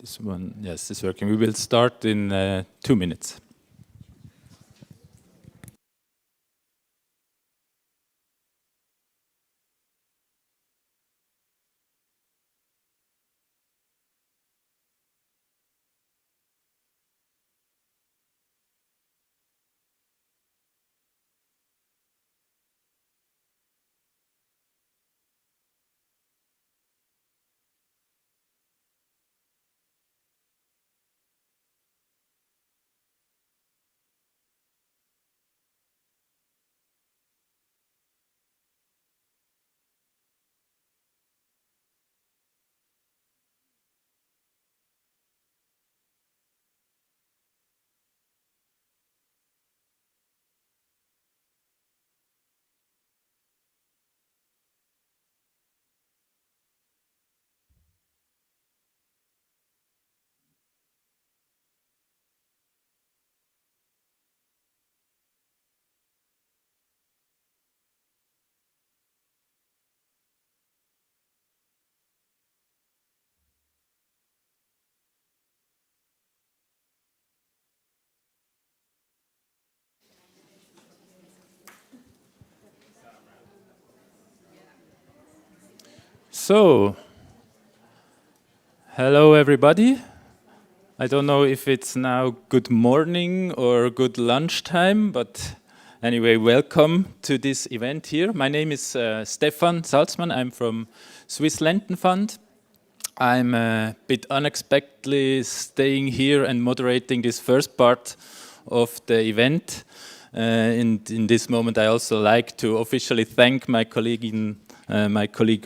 This one, yes, is working. We will start in 2 minutes. So, hello everybody. I don't know if it's now good morning or good lunchtime, but anyway, welcome to this event here. My name is Stefan Salzmann. I'm from Swiss Lenten Fund. I'm a bit unexpectedly staying here and moderating this first part of the event. In this moment, I also like to officially thank my colleague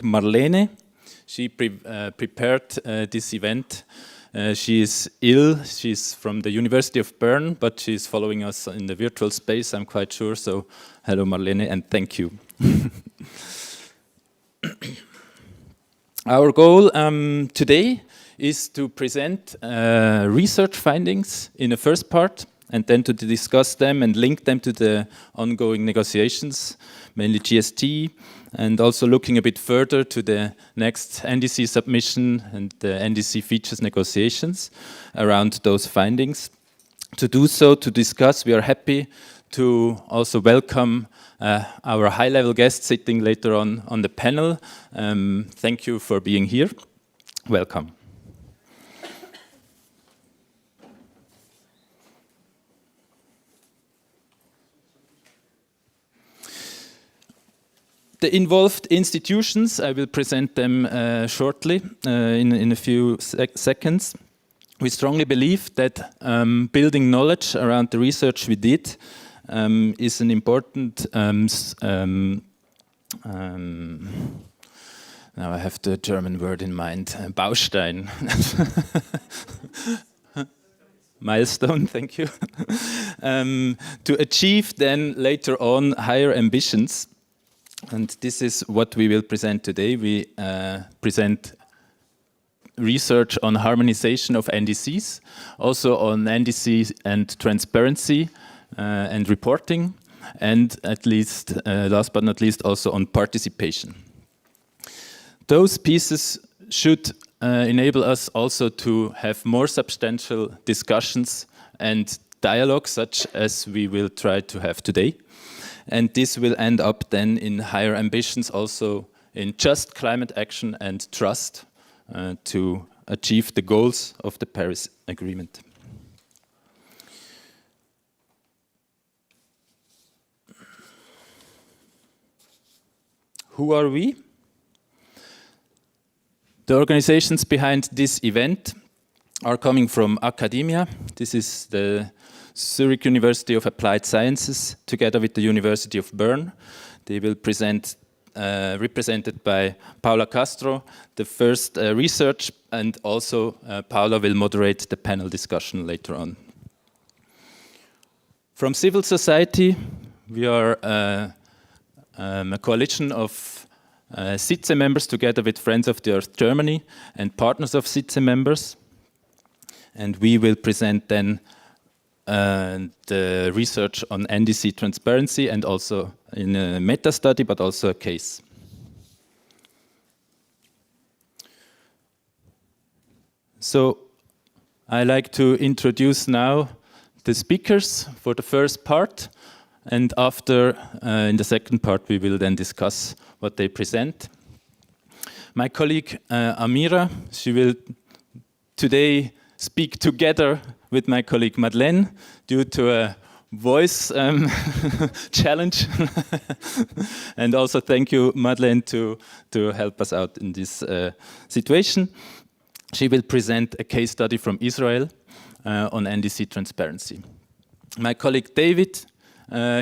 Marlene. She prepared this event. She is ill. She's from the University of Bern, but she's following us in the virtual space, I'm quite sure. So, hello Marlene, and thank you. Our goal today is to present research findings in the first part, and then to discuss them and link them to the ongoing negotiations, mainly GST, and also looking a bit further to the next NDC submission and the NDC features negotiations around those findings. To do so, to discuss, we are happy to also welcome our high-level guest sitting later on the panel. Thank you for being here. Welcome. The involved institutions, I will present them shortly in a few seconds. We strongly believe that building knowledge around the research we did is an important, now I have the German word in mind, Baustein. Milestone, thank you. To achieve then later on higher ambitions. And this is what we will present today. We present research on harmonization of NDCs, also on NDCs and transparency and reporting, and at least, last but not least, also on participation. Those pieces should enable us also to have more substantial discussions and dialogue, such as we will try to have today. And this will end up then in higher ambitions, also in just climate action and trust to achieve the goals of the Paris Agreement. Who are we? The organizations behind this event are coming from academia. This is the Zurich University of Applied Sciences, together with the University of Bern. They will present, represented by Paula Castro, the first research, and also Paula will moderate the panel discussion later on. From civil society, we are a coalition of ZHAW members together with Friends of the Earth Germany and partners of ZHAW members. And we will present then the research on NDC transparency and also in a meta-study, but also a case. So I like to introduce now the speakers for the first part, and after, in the second part, we will then discuss what they present. My colleague Amira, she will today speak together with my colleague Madeleine due to a voice challenge. And also thank you, Madeleine, to help us out in this situation. She will present a case study from Israel on NDC transparency. My colleague David,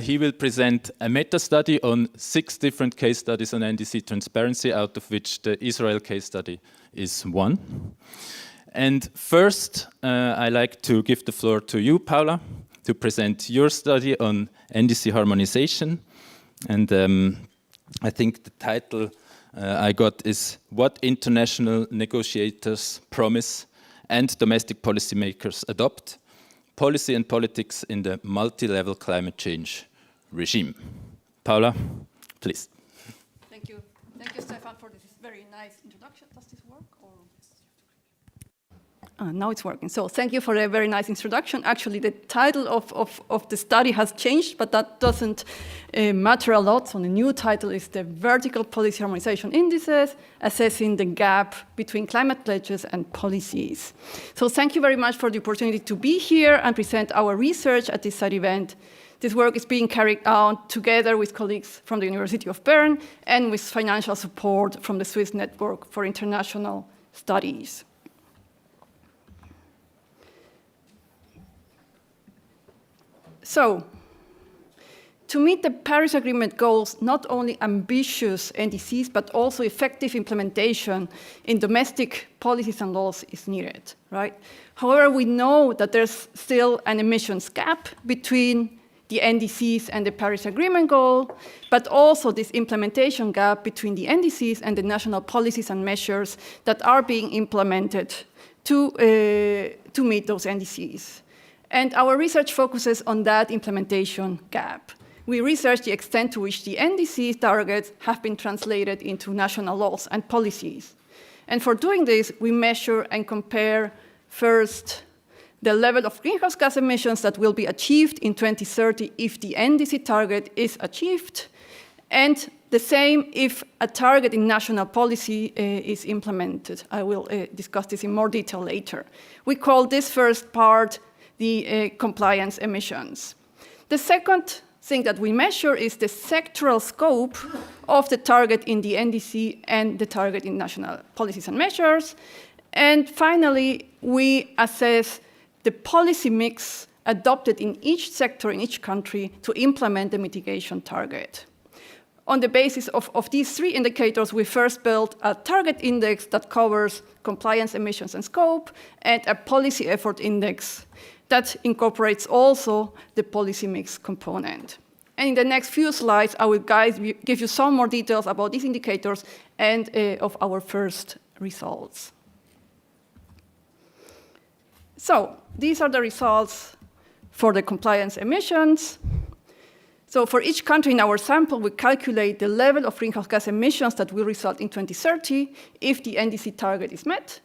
he will present a meta-study on 6 different case studies on NDC transparency, out of which the Israel case study is one. And first, I like to give the floor to you, Paula, to present your study on NDC harmonization. And I think the title I got is What International Negotiators Promise and Domestic Policymakers Adopt, Policy and Politics in the Multi-Level Climate Change Regime. Paula, please. Thank you. Thank you, Stefan, for this very nice introduction. Does this work? Or? Now it's working. So thank you for a very nice introduction. Actually, the title of the study has changed, but that doesn't matter a lot. So the new title is the Vertical Policy Harmonization Indices, Assessing the Gap Between Climate Pledges and Policies. So thank you very much for the opportunity to be here and present our research at this side event. This work is being carried out together with colleagues from the University of Bern and with financial support from the Swiss Network for International Studies. So, to meet the Paris Agreement goals, not only ambitious NDCs, but also effective implementation in domestic policies and laws is needed, right? However, we know that there's still an emissions gap between the NDCs and the Paris Agreement goal, but also this implementation gap between the NDCs and the national policies and measures that are being implemented to meet those NDCs. And our research focuses on that implementation gap. We research the extent to which the NDC targets have been translated into national laws and policies. And for doing this, we measure and compare first the level of greenhouse gas emissions that will be achieved in 2030 if the NDC target is achieved, and the same if a target in national policy is implemented. I will discuss this in more detail later. We call this first part the compliance emissions. The second thing that we measure is the sectoral scope of the target in the NDC and the target in national policies and measures. And finally, we assess the policy mix adopted in each sector, in each country, to implement the mitigation target. On the basis of these 3 indicators, we first built a target index that covers compliance emissions and scope, and a policy effort index that incorporates also the policy mix component. And in the next few slides, I will give you some more details about these indicators and of our first results. So these are the results for the compliance emissions. So for each country in our sample, we calculate the level of greenhouse gas emissions that will result in 2030 if the NDC target is met.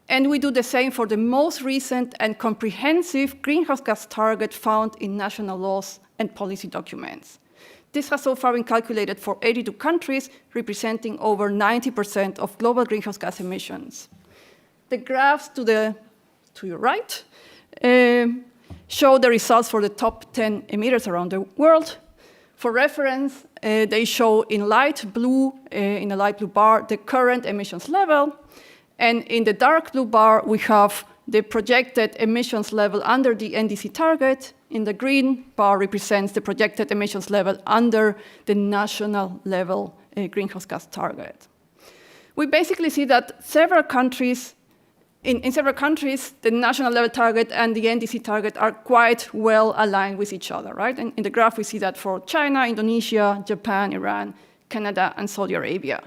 And we do the same for the most recent and comprehensive greenhouse gas target found in national laws and policy documents. This has so far been calculated for 82 countries, representing over 90% of global greenhouse gas emissions. The graphs to your right show the results for the top 10 emitters around the world. For reference, they show in light blue, in a light blue bar, the current emissions level. And in the dark blue bar, we have the projected emissions level under the NDC target. In the green bar represents the projected emissions level under the national level greenhouse gas target. We basically see that in several countries, the national level target and the NDC target are quite well aligned with each other, right? And in the graph, we see that for China, Indonesia, Japan, Iran, Canada, and Saudi Arabia.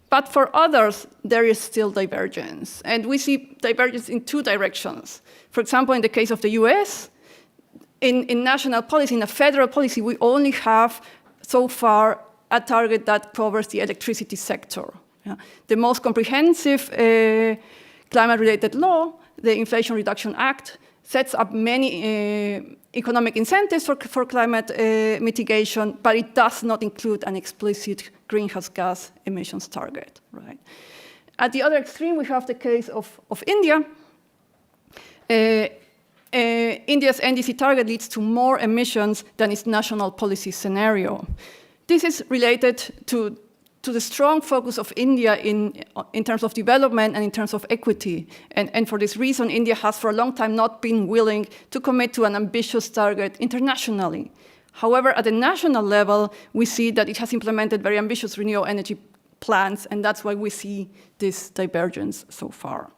But for others, there is still divergence. And we see divergence in 2 directions. For example, in the case of the US, in national policy, in a federal policy, we only have, so far, a target that covers the electricity sector. Yeah. The most comprehensive climate-related law, the Inflation Reduction Act, sets up many economic incentives for climate mitigation, but it does not include an explicit greenhouse gas emissions target, right? At the other extreme, we have the case of India. India's NDC target leads to more emissions than its national policy scenario. This is related to the strong focus of India in terms of development and in terms of equity. And for this reason, India has for a long time not been willing to commit to an ambitious target internationally. However, at the national level, we see that it has implemented very ambitious renewable energy plans, and that's why we see this divergence so far.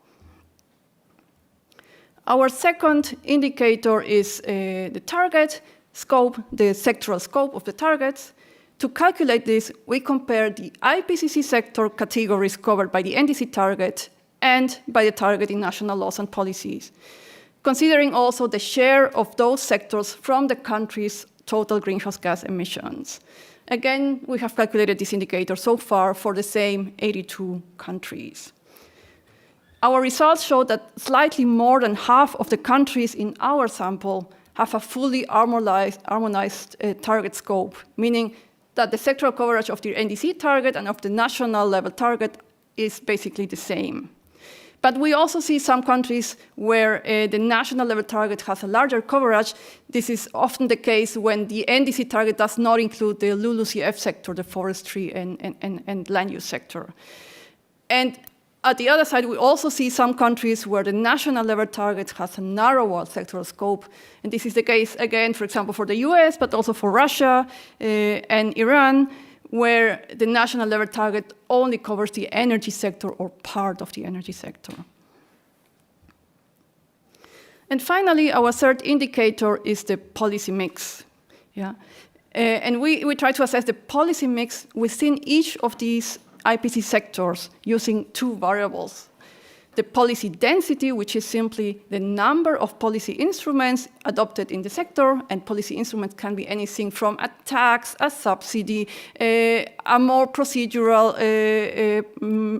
Our second indicator is the target scope, the sectoral scope of the targets. To calculate this, we compare the IPCC sector categories covered by the NDC target and by the target in national laws and policies, considering also the share of those sectors from the country's total greenhouse gas emissions. Again, we have calculated this indicator so far for the same 82 countries. Our results show that slightly more than half of the countries in our sample have a fully harmonized target scope, meaning that the sectoral coverage of the NDC target and of the national level target is basically the same. But we also see some countries where the national level target has a larger coverage. This is often the case when the NDC target does not include the LULUCF sector, the forestry and land use sector. And at the other side, we also see some countries where the national level target has a narrower sectoral scope. And this is the case, again, for example, for the US, but also for Russia and Iran, where the national level target only covers the energy sector or part of the energy sector. And finally, our third indicator is the policy mix. Yeah? And we try to assess the policy mix within each of these IPC sectors using two variables. The policy density, which is simply the number of policy instruments adopted in the sector, and policy instruments can be anything from a tax, a subsidy, a more procedural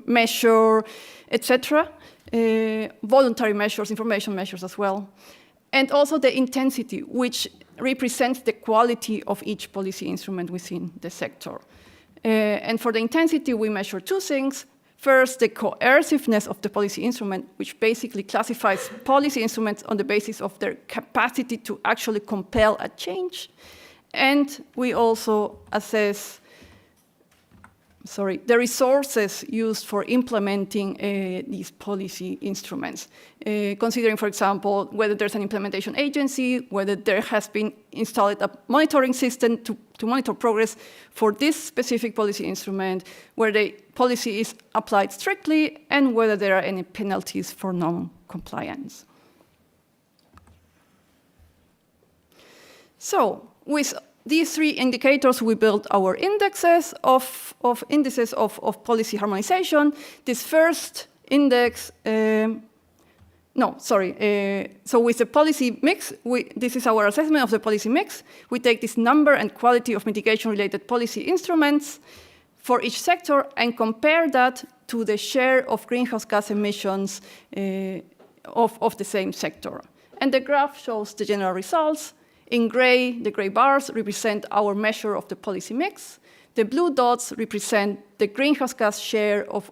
measure, etc., voluntary measures, information measures as well. And also the intensity, which represents the quality of each policy instrument within the sector. And for the intensity, we measure two things. First, the coerciveness of the policy instrument, which basically classifies policy instruments on the basis of their capacity to actually compel a change. And we also assess the resources used for implementing these policy instruments, considering, for example, whether there's an implementation agency, whether there has been installed a monitoring system to monitor progress for this specific policy instrument, where the policy is applied strictly, and whether there are any penalties for non-compliance. So, with these three indicators, we built our indexes of policy harmonization. This first index, so with the policy mix, this is our assessment of the policy mix. We take this number and quality of mitigation-related policy instruments for each sector and compare that to the share of greenhouse gas emissions of the same sector. And the graph shows the general results. In gray, the gray bars represent our measure of the policy mix. The blue dots represent the greenhouse gas share of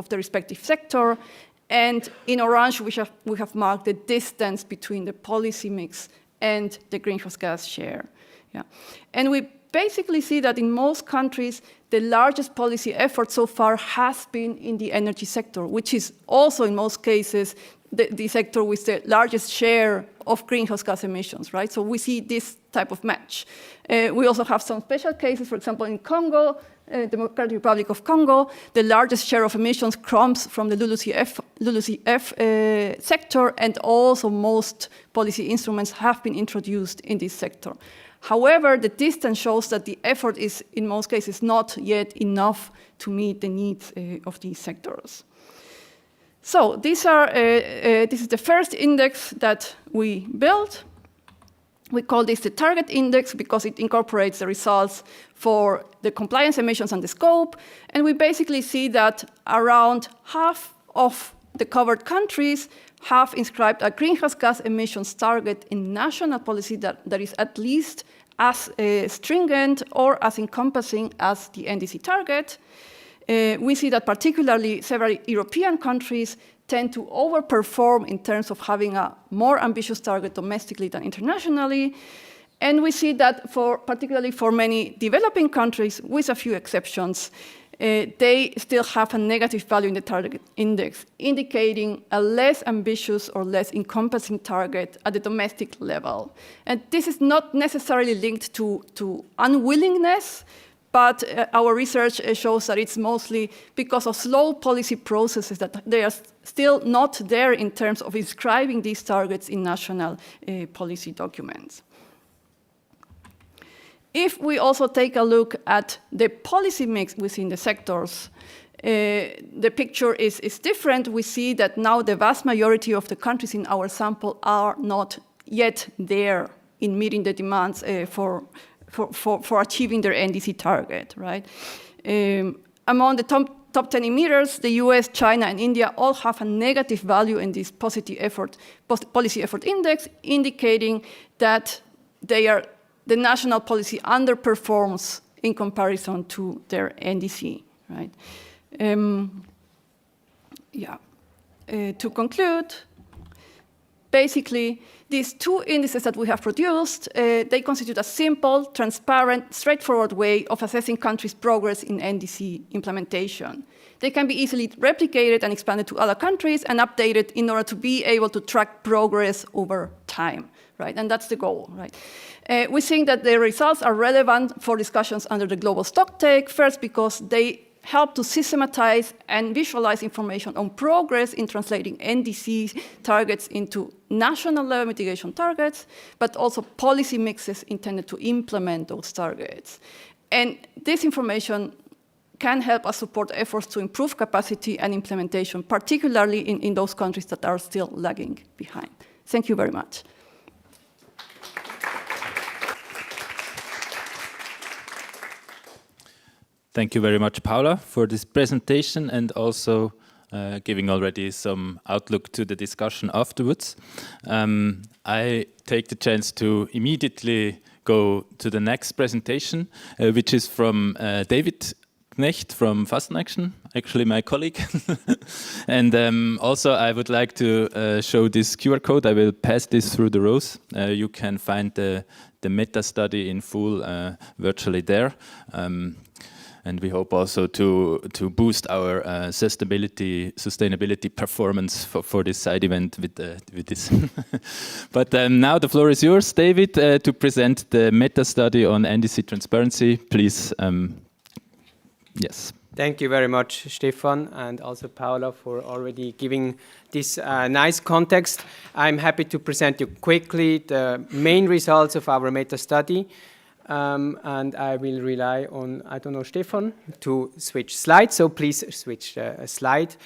the respective sector. And in orange, we have marked the distance between the policy mix and the greenhouse gas share. Yeah. And we basically see that in most countries, the largest policy effort so far has been in the energy sector, which is also in most cases the sector with the largest share of greenhouse gas emissions, right? So we see this type of match. We also have some special cases, for example, in Congo, Democratic Republic of Congo, the largest share of emissions comes from the LULUCF sector, and also most policy instruments have been introduced in this sector. However, the distance shows that the effort is, in most cases, not yet enough to meet the needs of these sectors. So this is the first index that we built. We call this the target index because it incorporates the results for the compliance emissions and the scope. And we basically see that around half of the covered countries have inscribed a greenhouse gas emissions target in national policy that is at least as stringent or as encompassing as the NDC target. We see that particularly several European countries tend to overperform in terms of having a more ambitious target domestically than internationally. And we see that particularly for many developing countries, with a few exceptions, they still have a negative value in the target index, indicating a less ambitious or less encompassing target at the domestic level. And this is not necessarily linked to unwillingness, but our research shows that it's mostly because of slow policy processes that they are still not there in terms of inscribing these targets in national policy documents. If we also take a look at the policy mix within the sectors, the picture is different. We see that now the vast majority of the countries in our sample are not yet there in meeting the demands for achieving their NDC target, right? Among the top 10 emitters, the US, China, and India all have a negative value in this policy effort index, indicating that the national policy underperforms in comparison to their NDC, right? To conclude, basically, these two indices that we have produced, they constitute a simple, transparent, straightforward way of assessing countries' progress in NDC implementation. They can be easily replicated and expanded to other countries and updated in order to be able to track progress over time, right? And that's the goal, right? We think that the results are relevant for discussions under the global stocktake, first because they help to systematize and visualize information on progress in translating NDC targets into national level mitigation targets, but also policy mixes intended to implement those targets. And this information can help us support efforts to improve capacity and implementation, particularly in those countries that are still lagging behind. Thank you very much. Thank you very much, Paula, for this presentation and also giving already some outlook to the discussion afterwards. I take the chance to immediately go to the next presentation, which is from David Knecht from FastenAction, actually my colleague. And also I would like to show this QR code. I will pass this through the rows. You can find the meta study in full virtually there. And we hope also to boost our sustainability performance for this side event with this. But now the floor is yours, David, to present the meta study on NDC transparency. Please, yes. Thank you very much, Stefan, and also Paula for already giving this nice context. I'm happy to present you quickly the main results of our meta study. And I will rely on, I don't know, Stefan, to switch slides. So please switch a slide.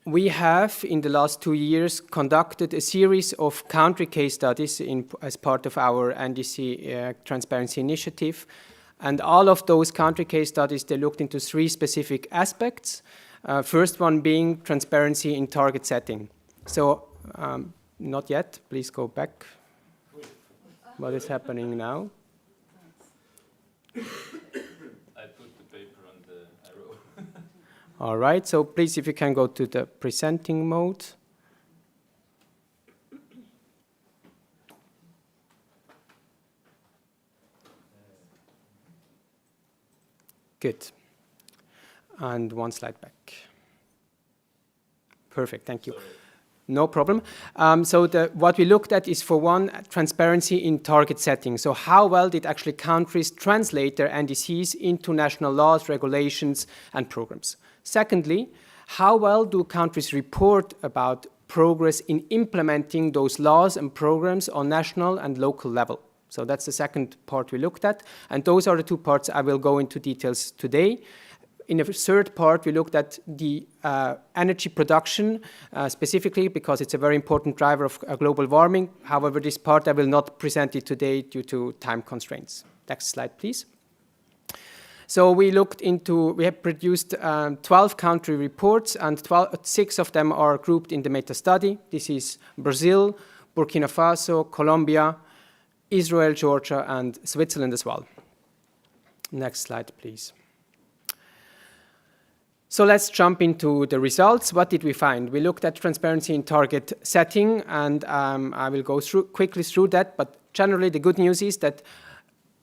We have, in the last 2 years, conducted a series of country case studies as part of our NDC transparency initiative. And all of those country case studies, they looked into 3 specific aspects. First one being transparency in target setting. So, not yet, please go back. What is happening now? I put the paper on the arrow. All right, so please, if you can go to the presenting mode. Good. And one slide back. Perfect, thank you. Sorry. No problem. So what we looked at is, for one, transparency in target setting. So how well did actually countries translate their NDCs into national laws, regulations, and programs? Secondly, how well do countries report about progress in implementing those laws and programs on national and local level? So that's the second part we looked at. And those are the 2 parts I will go into details today. In the third part, we looked at the energy production, specifically because it's a very important driver of global warming. However, this part I will not present it today due to time constraints. Next slide, please. So we have produced 12 country reports, and 6 of them are grouped in the meta-study. This is Brazil, Burkina Faso, Colombia, Israel, Georgia, and Switzerland as well. Next slide, please. So let's jump into the results. What did we find? We looked at transparency in target setting, and I will go quickly through that, but generally the good news is that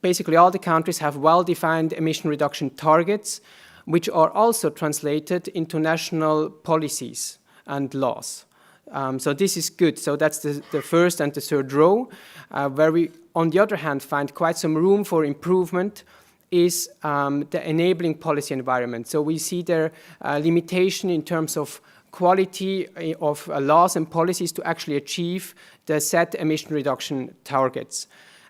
basically all the countries have well-defined emission reduction targets, which are also translated into national policies and laws. So this is good. So that's the first and the third row. Where we, on the other hand, find quite some room for improvement is the enabling policy environment. So we see there limitation in terms of quality of laws and policies to actually achieve the set emission reduction targets.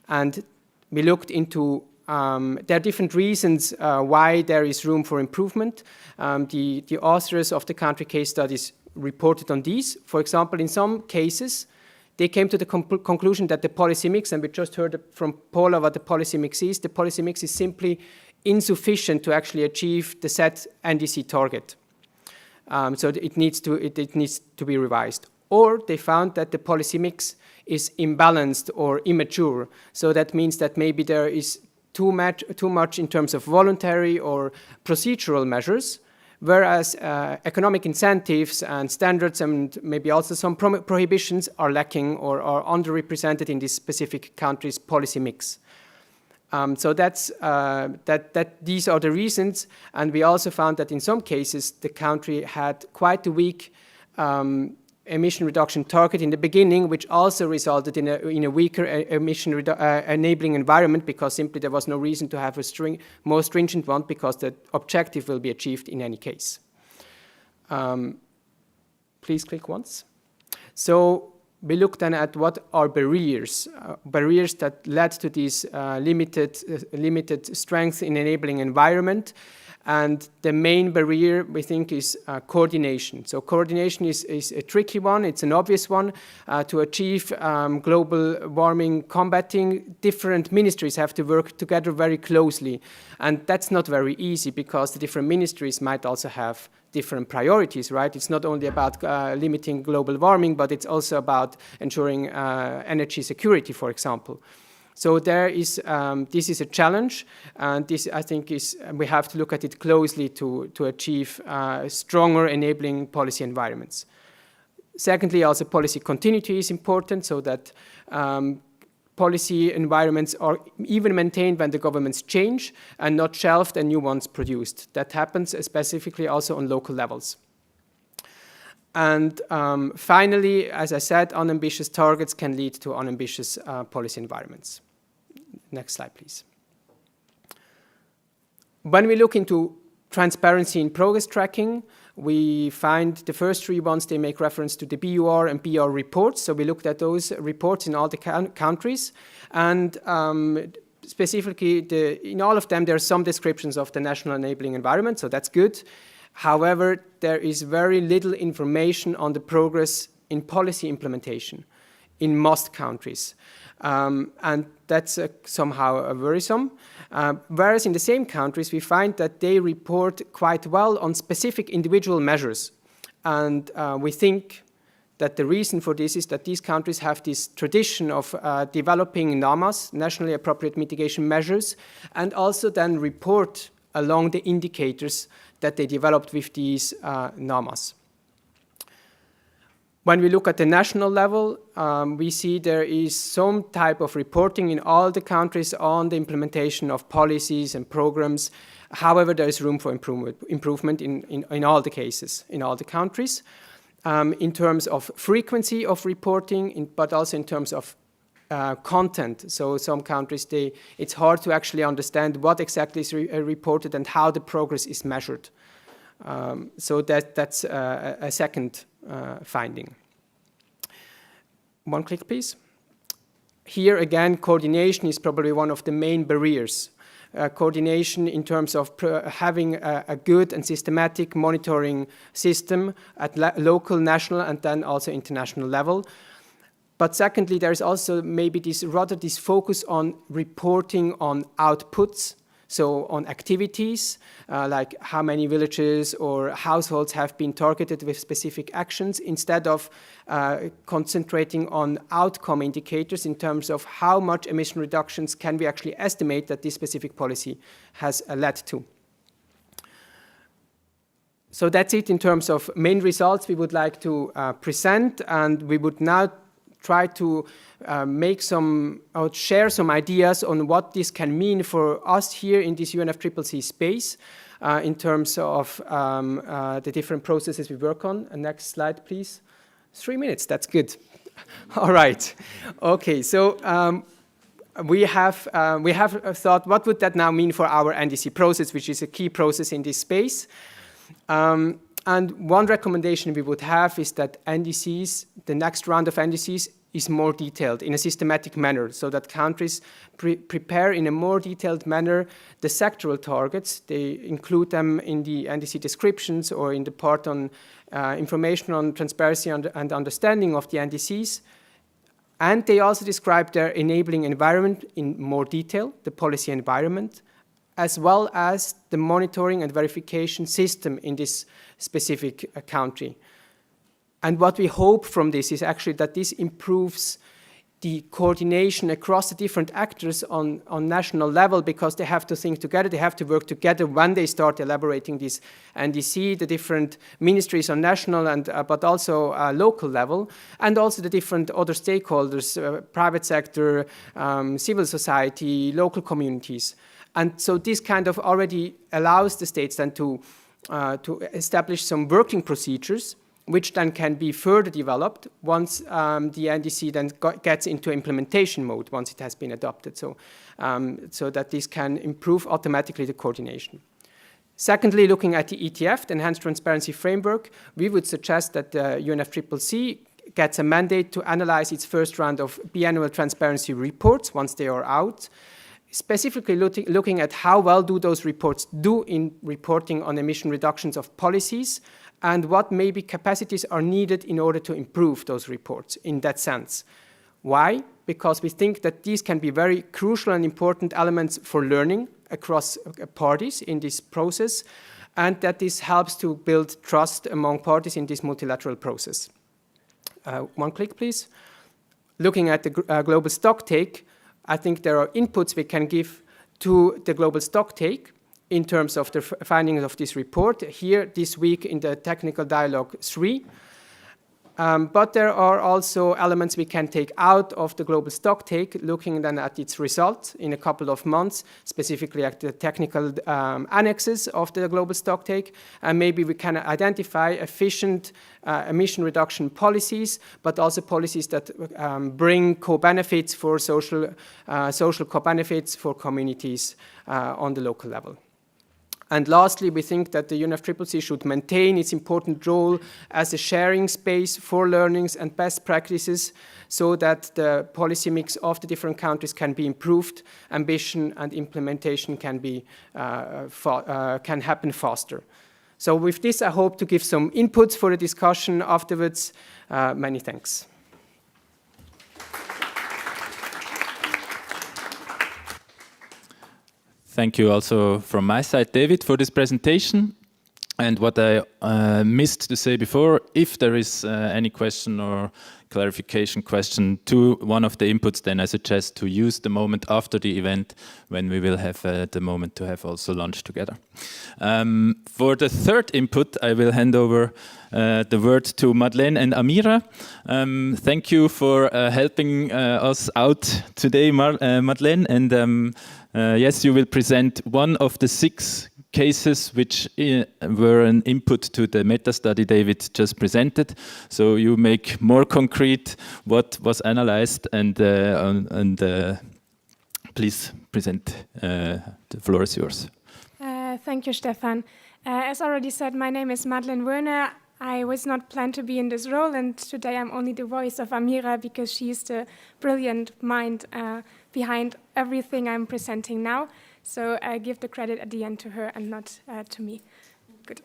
And we looked into, there are different reasons why there is room for improvement. The authors of the country case studies reported on these. For example, in some cases, they came to the conclusion that the policy mix, and we just heard from Paula what the policy mix is simply insufficient to actually achieve the set NDC target. So it needs to be revised. Or they found that the policy mix is imbalanced or immature. So that means that maybe there is too much in terms of voluntary or procedural measures, whereas economic incentives and standards and maybe also some prohibitions are lacking or are underrepresented in this specific country's policy mix. So these are the reasons, and we also found that in some cases the country had quite a weak emission reduction target in the beginning, which also resulted in a weaker emission enabling environment, because simply there was no reason to have a more stringent one, because the objective will be achieved in any case. Please click once. So we looked then at what are barriers that led to this limited strength in enabling environment. And the main barrier, we think, is coordination. So coordination is a tricky one. It's an obvious one. To achieve global warming combating, different ministries have to work together very closely. And that's not very easy, because the different ministries might also have different priorities, right? It's not only about limiting global warming, but it's also about ensuring energy security, for example. So there is, this is a challenge, and this, I think, we have to look at it closely to achieve stronger enabling policy environments. Secondly, also policy continuity is important, so that policy environments are even maintained when the governments change and not shelved and new ones produced. That happens specifically also on local levels. And finally, as I said, unambitious targets can lead to unambitious policy environments. Next slide, please. When we look into transparency in progress tracking, we find the first 3 ones, they make reference to the BUR and BR reports. So we looked at those reports in all the countries. And specifically, in all of them, there are some descriptions of the national enabling environment, so that's good. However, there is very little information on the progress in policy implementation in most countries. And that's somehow worrisome. Whereas in the same countries, we find that they report quite well on specific individual measures. And we think that the reason for this is that these countries have this tradition of developing NAMAs, nationally appropriate mitigation measures, and also then report along the indicators that they developed with these NAMAs. When we look at the national level, we see there is some type of reporting in all the countries on the implementation of policies and programs. However, there is room for improvement in all the cases, in all the countries, in terms of frequency of reporting, but also in terms of content. So some countries, it's hard to actually understand what exactly is reported and how the progress is measured. So that's a second finding. One click, please. Here again, coordination is probably one of the main barriers. Coordination in terms of having a good and systematic monitoring system at local, national, and then also international level. But secondly, there is also maybe this focus on reporting on outputs. So on activities, like how many villages or households have been targeted with specific actions, instead of concentrating on outcome indicators in terms of how much emission reductions can we actually estimate that this specific policy has led to. So that's it in terms of main results we would like to present, and we would now try to make some, or share some ideas on what this can mean for us here in this UNFCCC space in terms of the different processes we work on. Next slide, please. 3 minutes, that's good. All right. Okay, so we have thought, what would that now mean for our NDC process, which is a key process in this space? And one recommendation we would have is that NDCs, the next round of NDCs, is more detailed in a systematic manner, so that countries prepare in a more detailed manner the sectoral targets. They include them in the NDC descriptions or in the part on information on transparency and understanding of the NDCs. And they also describe their enabling environment in more detail, the policy environment, as well as the monitoring and verification system in this specific country. And what we hope from this is actually that this improves the coordination across the different actors on national level, because they have to think together, they have to work together when they start elaborating this NDC, the different ministries on national and but also local level, and also the different other stakeholders, private sector, civil society, local communities. And so this kind of already allows the states then to establish some working procedures, which then can be further developed once the NDC then gets into implementation mode, once it has been adopted, so that this can improve automatically the coordination. Secondly, looking at the ETF, the Enhanced Transparency Framework, we would suggest that the UNFCCC gets a mandate to analyze its first round of biannual transparency reports once they are out, specifically looking at how well do those reports do in reporting on emission reductions of policies, and what maybe capacities are needed in order to improve those reports in that sense. Why? Because we think that these can be very crucial and important elements for learning across parties in this process, and that this helps to build trust among parties in this multilateral process. One click, please. Looking at the global stocktake, I think there are inputs we can give to the global stocktake in terms of the findings of this report here this week in the Technical Dialogue 3. But there are also elements we can take out of the global stocktake, looking then at its result in a couple of months, specifically at the technical annexes of the global stocktake, and maybe we can identify efficient emission reduction policies, but also policies that bring co-benefits for social co-benefits for communities on the local level. And lastly, we think that the UNFCCC should maintain its important role as a sharing space for learnings and best practices, so that the policy mix of the different countries can be improved, ambition and implementation can happen faster. So with this, I hope to give some inputs for the discussion afterwards. Many thanks. Thank you also from my side, David, for this presentation. And what I missed to say before, if there is any question or clarification question to one of the inputs, then I suggest to use the moment after the event when we will have the moment to have also lunch together. For the third input, I will hand over the word to Madeleine and Amira. Thank you for helping us out today, Madeleine. And yes, you will present one of the 6 cases which were an input to the meta-study David just presented. So you make more concrete what was analyzed, and please present. The floor is yours. Thank you, Stefan. As already said, my name is Madeleine Werner. I was not planned to be in this role, and today I'm only the voice of Amira because she's the brilliant mind behind everything I'm presenting now. So I give the credit at the end to her and not to me. Good.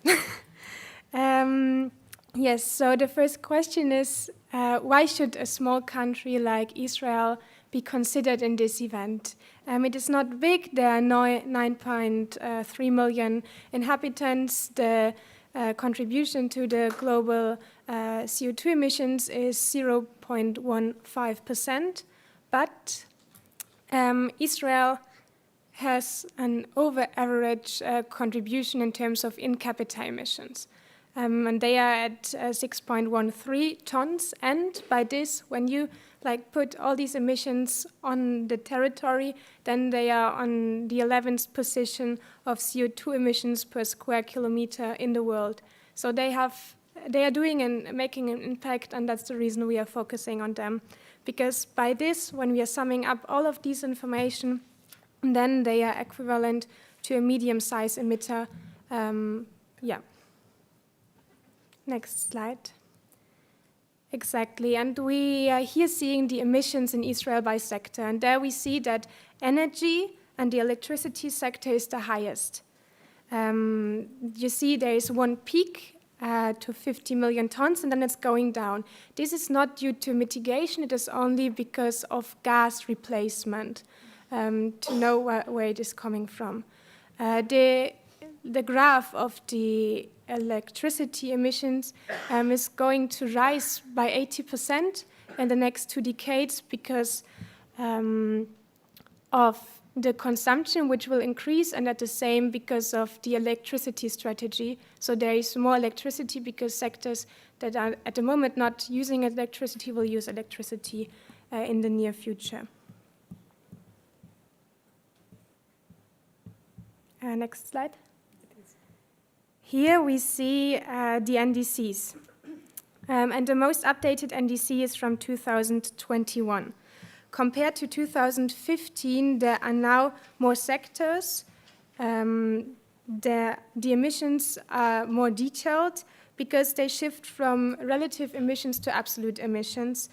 Yes, so the first question is, why should a small country like Israel be considered in this event? It is not big. There are 9.3 million inhabitants. The contribution to the global CO2 emissions is 0.15%, but Israel has an over-average contribution in terms of in capita emissions. And they are at 6.13 tons. And by this, when you put all these emissions on the territory, then they are on the 11th position of CO2 emissions per square kilometer in the world. So they are doing and making an impact, and that's the reason we are focusing on them. Because by this, when we are summing up all of these information, then they are equivalent to a medium-sized emitter. Next slide. Exactly, and we are here seeing the emissions in Israel by sector, and there we see that energy and the electricity sector is the highest. You see there is one peak to 50 million tons, and then it's going down. This is not due to mitigation, it is only because of gas replacement, to know where it is coming from. The graph of the electricity emissions is going to rise by 80% in the next 2 decades because of the consumption, which will increase, and at the same because of the electricity strategy. So there is more electricity because sectors that are at the moment not using electricity will use electricity in the near future. Next slide. Here we see the NDCs. And the most updated NDC is from 2021. Compared to 2015, there are now more sectors. The emissions are more detailed because they shift from relative emissions to absolute emissions.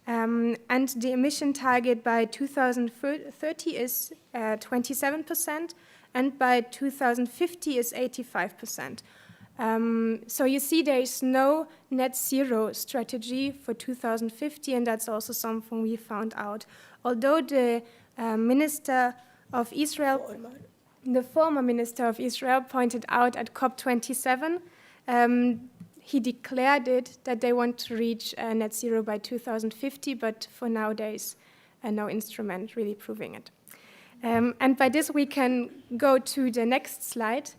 And the emission target by 2030 is 27%. And by 2050 is 85%. So you see there is no net zero strategy for 2050, and that's also something we found out. Although the Minister of Israel, the former Minister of Israel pointed out at COP27, he declared that they want to reach net zero by 2050, but for now there is no instrument really proving it. And by this, we can go to the next slide,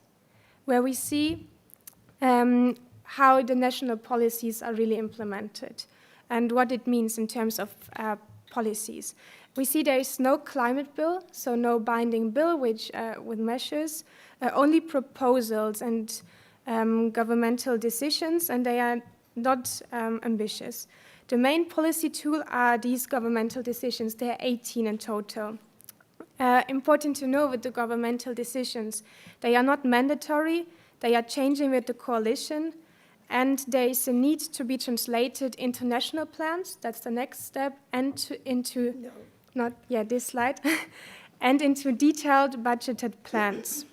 where we see how the national policies are really implemented and what it means in terms of policies. We see there is no climate bill, so no binding bill with measures, only proposals and governmental decisions, and they are not ambitious. The main policy tool are these governmental decisions. There are 18 in total. Important to know with the governmental decisions, they are not mandatory, they are changing with the coalition, and there is a need to be translated into national plans, that's the next step, and this slide, and into detailed budgeted plans.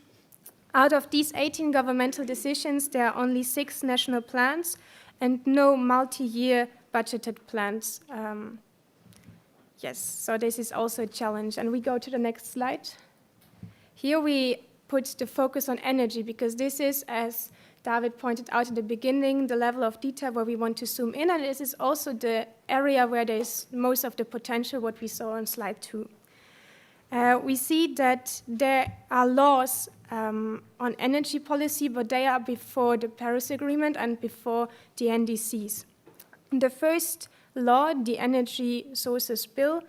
Out of these 18 governmental decisions, there are only 6 national plans and no multi-year budgeted plans. Yes, so this is also a challenge. And we go to the next slide. Here we put the focus on energy because this is, as David pointed out at the beginning, the level of detail where we want to zoom in, and this is also the area where there is most of the potential, what we saw on slide 2. We see that there are laws on energy policy, but they are before the Paris Agreement and before the NDCs. The first law, the Energy Sources Bill,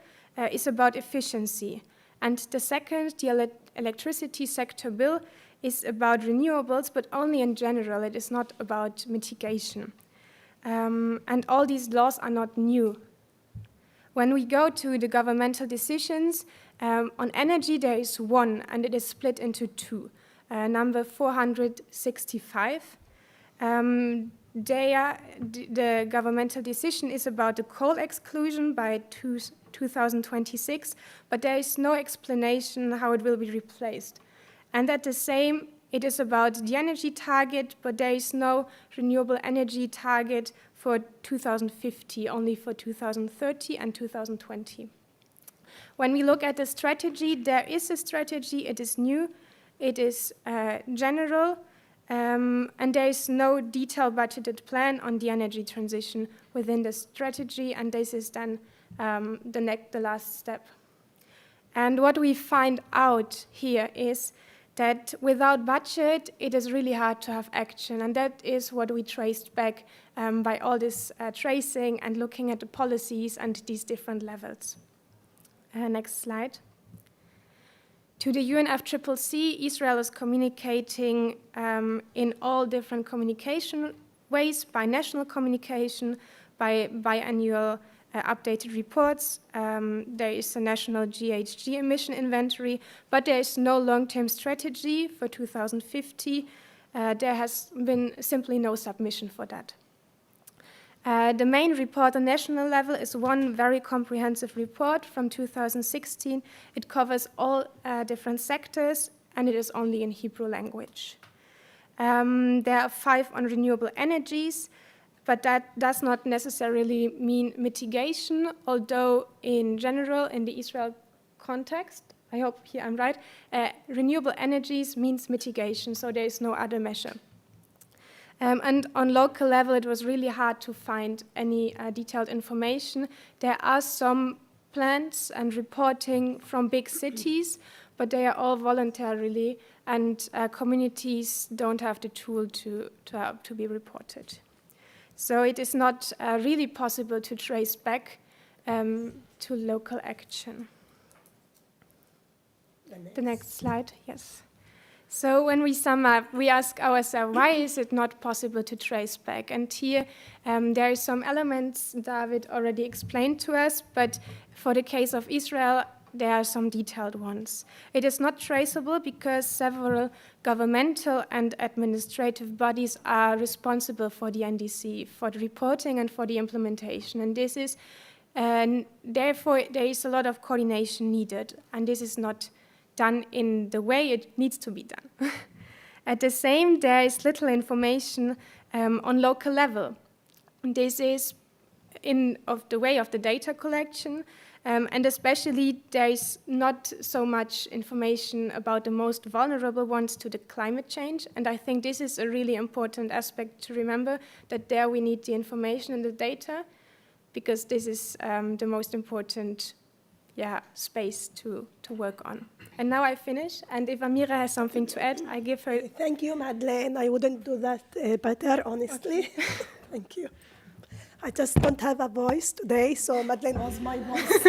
is about efficiency. And the second, the Electricity Sector Bill, is about renewables, but only in general. It is not about mitigation. And all these laws are not new. When we go to the governmental decisions, on energy there is one, and it is split into 2. Number 465. The governmental decision is about the coal exclusion by 2026, but there is no explanation how it will be replaced. And at the same, it is about the energy target, but there is no renewable energy target for 2050, only for 2030 and 2020. when we look at the strategy, there is a strategy, it is new, it is general, and there is no detailed budgeted plan on the energy transition within the strategy, and this is then the last step. And what we find out here is that without budget, it is really hard to have action, and that is what we traced back by all this tracing and looking at the policies and these different levels. Next slide. To the UNFCCC, Israel is communicating in all different communication ways, by national communication, by biannual updated reports. There is a national GHG emission inventory, but there is no long-term strategy for 2050. There has been simply no submission for that. The main report on national level is one very comprehensive report from 2016. It covers all different sectors, and it is only in Hebrew language. There are 5 on renewable energies, but that does not necessarily mean mitigation, although in general, in the Israel context, I hope here I'm right, renewable energies means mitigation, so there is no other measure. And on local level, it was really hard to find any detailed information. There are some plans and reporting from big cities, but they are all voluntarily, and communities don't have the tool to be reported. So it is not really possible to trace back to local action. The next slide, yes. So when we sum up, we ask ourselves, why is it not possible to trace back? And here there are some elements David already explained to us, but for the case of Israel, there are some detailed ones. It is not traceable because several governmental and administrative bodies are responsible for the NDC, for the reporting and for the implementation. And this is, therefore, there is a lot of coordination needed, and this is not done in the way it needs to be done. At the same, there is little information on local level. This is of the way of the data collection, and especially there is not so much information about the most vulnerable ones to the climate change, and I think this is a really important aspect to remember, that there we need the information and the data, because this is the most important space to work on. And now I finish, and if Amira has something to add, I give her... Thank you, Madeleine. I wouldn't do that better, honestly. Okay. Thank you. I just don't have a voice today, so Madeleine was my voice.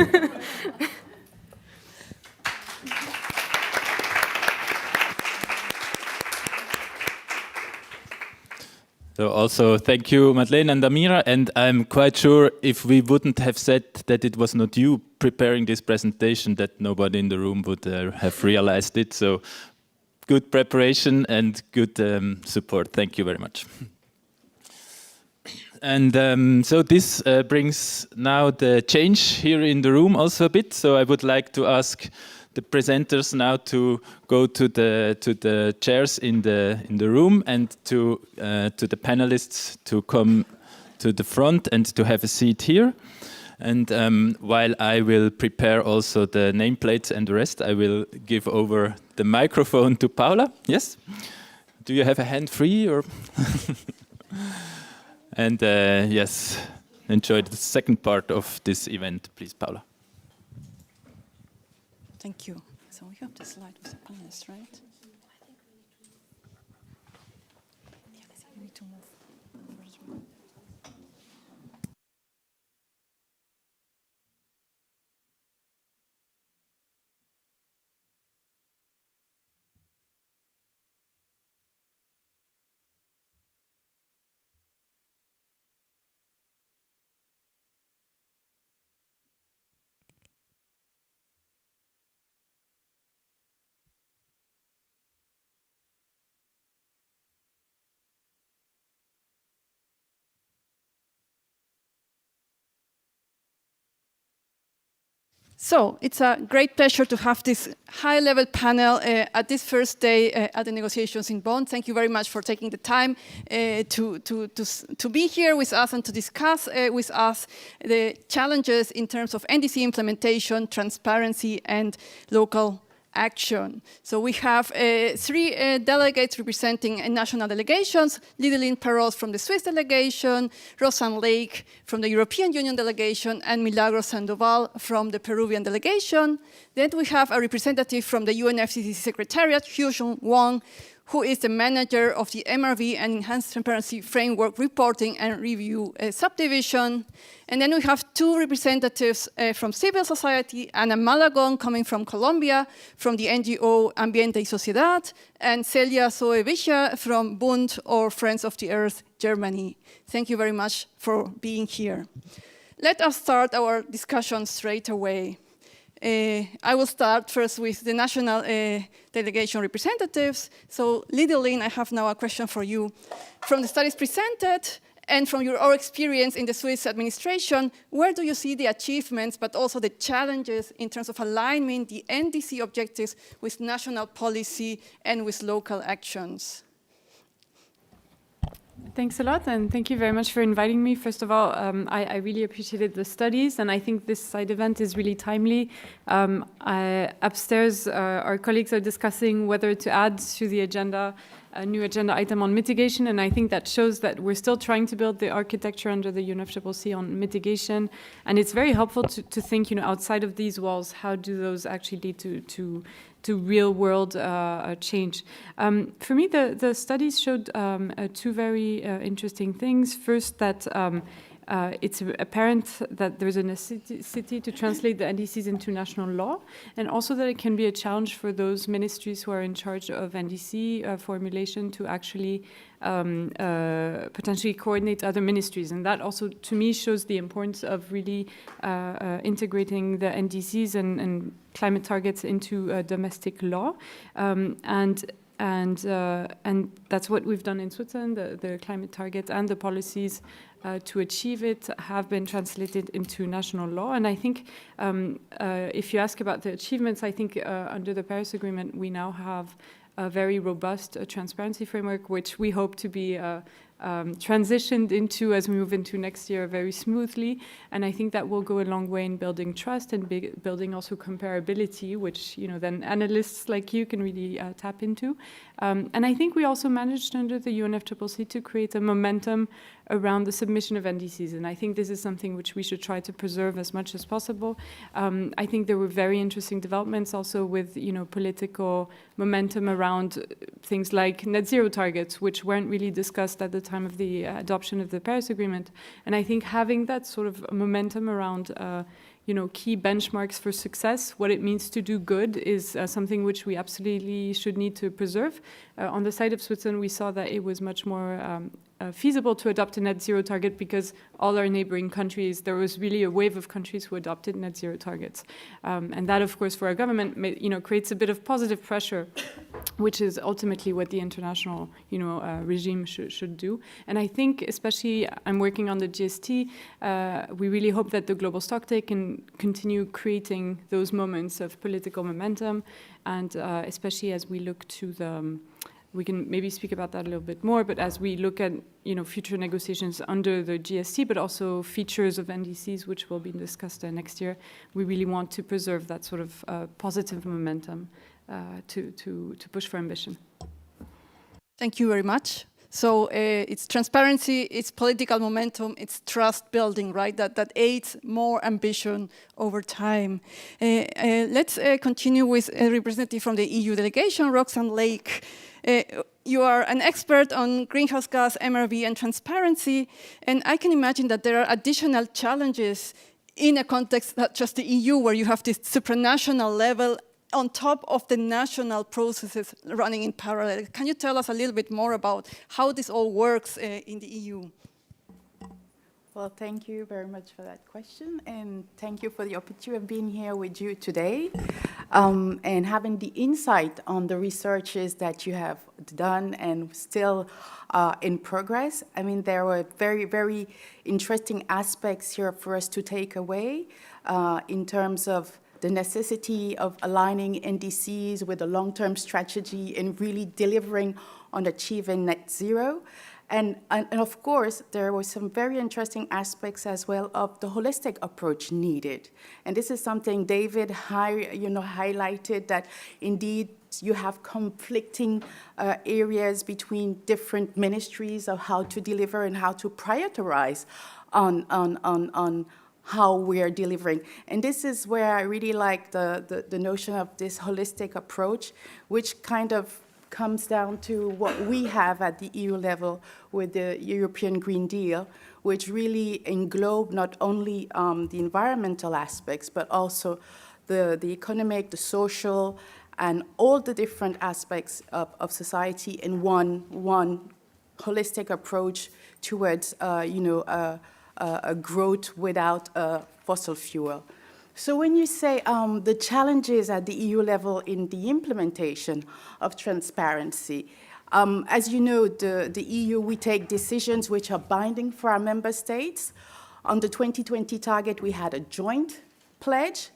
So also thank you, Madeleine and Amira, and I'm quite sure if we wouldn't have said that it was not you preparing this presentation, that nobody in the room would have realized it. So good preparation and good support. Thank you very much. And so this brings now the change here in the room also a bit. So I would like to ask the presenters now to go to the chairs in the room, and to the panelists to come to the front and to have a seat here. And while I will prepare also the nameplates and the rest, I will give over the microphone to Paula. Yes? Do you have a hand free or? And yes, enjoy the second part of this event, please, Paula. Thank you. So we have the slide with the panelists, right? Yes, we need to move. So it's a great pleasure to have this high-level panel at this first day at the negotiations in Bonn. Thank you very much for taking the time to be here with us and to discuss with us the challenges in terms of NDC implementation, transparency, and local action. So we have 3 delegates representing national delegations: Lideline Perros from the Swiss delegation, Rosanne Lake from the European Union delegation, and Milagros Sandoval from the Peruvian delegation. Then we have a representative from the UNFCCC Secretariat, Hyojun Wang, who is the manager of the MRV and Enhanced Transparency Framework Reporting and Review Subdivision. And then we have 2 representatives from civil society: Ana Malagon, coming from Colombia, from the NGO Ambiente y Sociedad, and Celia Soevilla from Bund, or Friends of the Earth, Germany. Thank you very much for being here. Let us start our discussion straight away. I will start first with the national delegation representatives. So, Lideline, I have now a question for you. From the studies presented and from your experience in the Swiss administration, where do you see the achievements, but also the challenges in terms of aligning the NDC objectives with national policy and with local actions? Thanks a lot, and thank you very much for inviting me. First of all, I really appreciated the studies, and I think this side event is really timely. Upstairs, our colleagues are discussing whether to add to the agenda a new agenda item on mitigation, and I think that shows that we're still trying to build the architecture under the UNFCCC on mitigation, and it's very helpful to think, outside of these walls, how do those actually lead to real world change. For me, the studies showed 2 very interesting things. First, that it's apparent that there's a necessity to translate the NDCs into national law, and also that it can be a challenge for those ministries who are in charge of NDC formulation to actually potentially coordinate other ministries. And that also, to me, shows the importance of really integrating the NDCs and climate targets into domestic law. And that's what we've done in Switzerland. The climate targets and the policies to achieve it have been translated into national law. And I think if you ask about the achievements, I think under the Paris Agreement, we now have a very robust transparency framework, which we hope to be transitioned into as we move into next year very smoothly. And I think that will go a long way in building trust and building also comparability, which then analysts like you can really tap into. And I think we also managed under the UNFCCC to create a momentum around the submission of NDCs. And I think this is something which we should try to preserve as much as possible. I think there were very interesting developments also with political momentum around things like net zero targets, which weren't really discussed at the time of the adoption of the Paris Agreement. And I think having that sort of momentum around key benchmarks for success, what it means to do good, is something which we absolutely should need to preserve. On the side of Switzerland, we saw that it was much more feasible to adopt a net zero target because all our neighboring countries, there was really a wave of countries who adopted net zero targets. And that, of course, for our government, creates a bit of positive pressure, which is ultimately what the international, regime should do. And I think, especially, I'm working on the GST, we really hope that the global stocktake can continue creating those moments of political momentum, and especially as we look to the we can maybe speak about that a little bit more, but as we look at future negotiations under the GST, but also features of NDCs, which will be discussed next year, we really want to preserve that sort of positive momentum to push for ambition. Thank you very much. So it's transparency, it's political momentum, it's trust building, right? That aids more ambition over time. Let's continue with a representative from the EU delegation, Roxanne Lake. You are an expert on greenhouse gas, MRV, and transparency, and I can imagine that there are additional challenges in a context not just the EU, where you have this supranational level on top of the national processes running in parallel. Can you tell us a little bit more about how this all works in the EU? Well, thank you very much for that question, and thank you for the opportunity of being here with you today and having the insight on the researches that you have done and still in progress. I mean, there were very, very interesting aspects here for us to take away in terms of the necessity of aligning NDCs with a long-term strategy and really delivering on achieving net zero. And of course, there were some very interesting aspects as well of the holistic approach needed. And this is something David highlighted, that indeed you have conflicting areas between different ministries of how to deliver and how to prioritize on how we are delivering. And this is where I really like the notion of this holistic approach, which kind of comes down to what we have at the EU level with the European Green Deal, which really englobe not only the environmental aspects, but also the economic, the social, and all the different aspects of society in one holistic approach towards a growth without fossil fuel. So when you say the challenges at the EU level in the implementation of transparency, as you know, the EU, we take decisions which are binding for our member states. On the 2020 target, we had a joint pledge.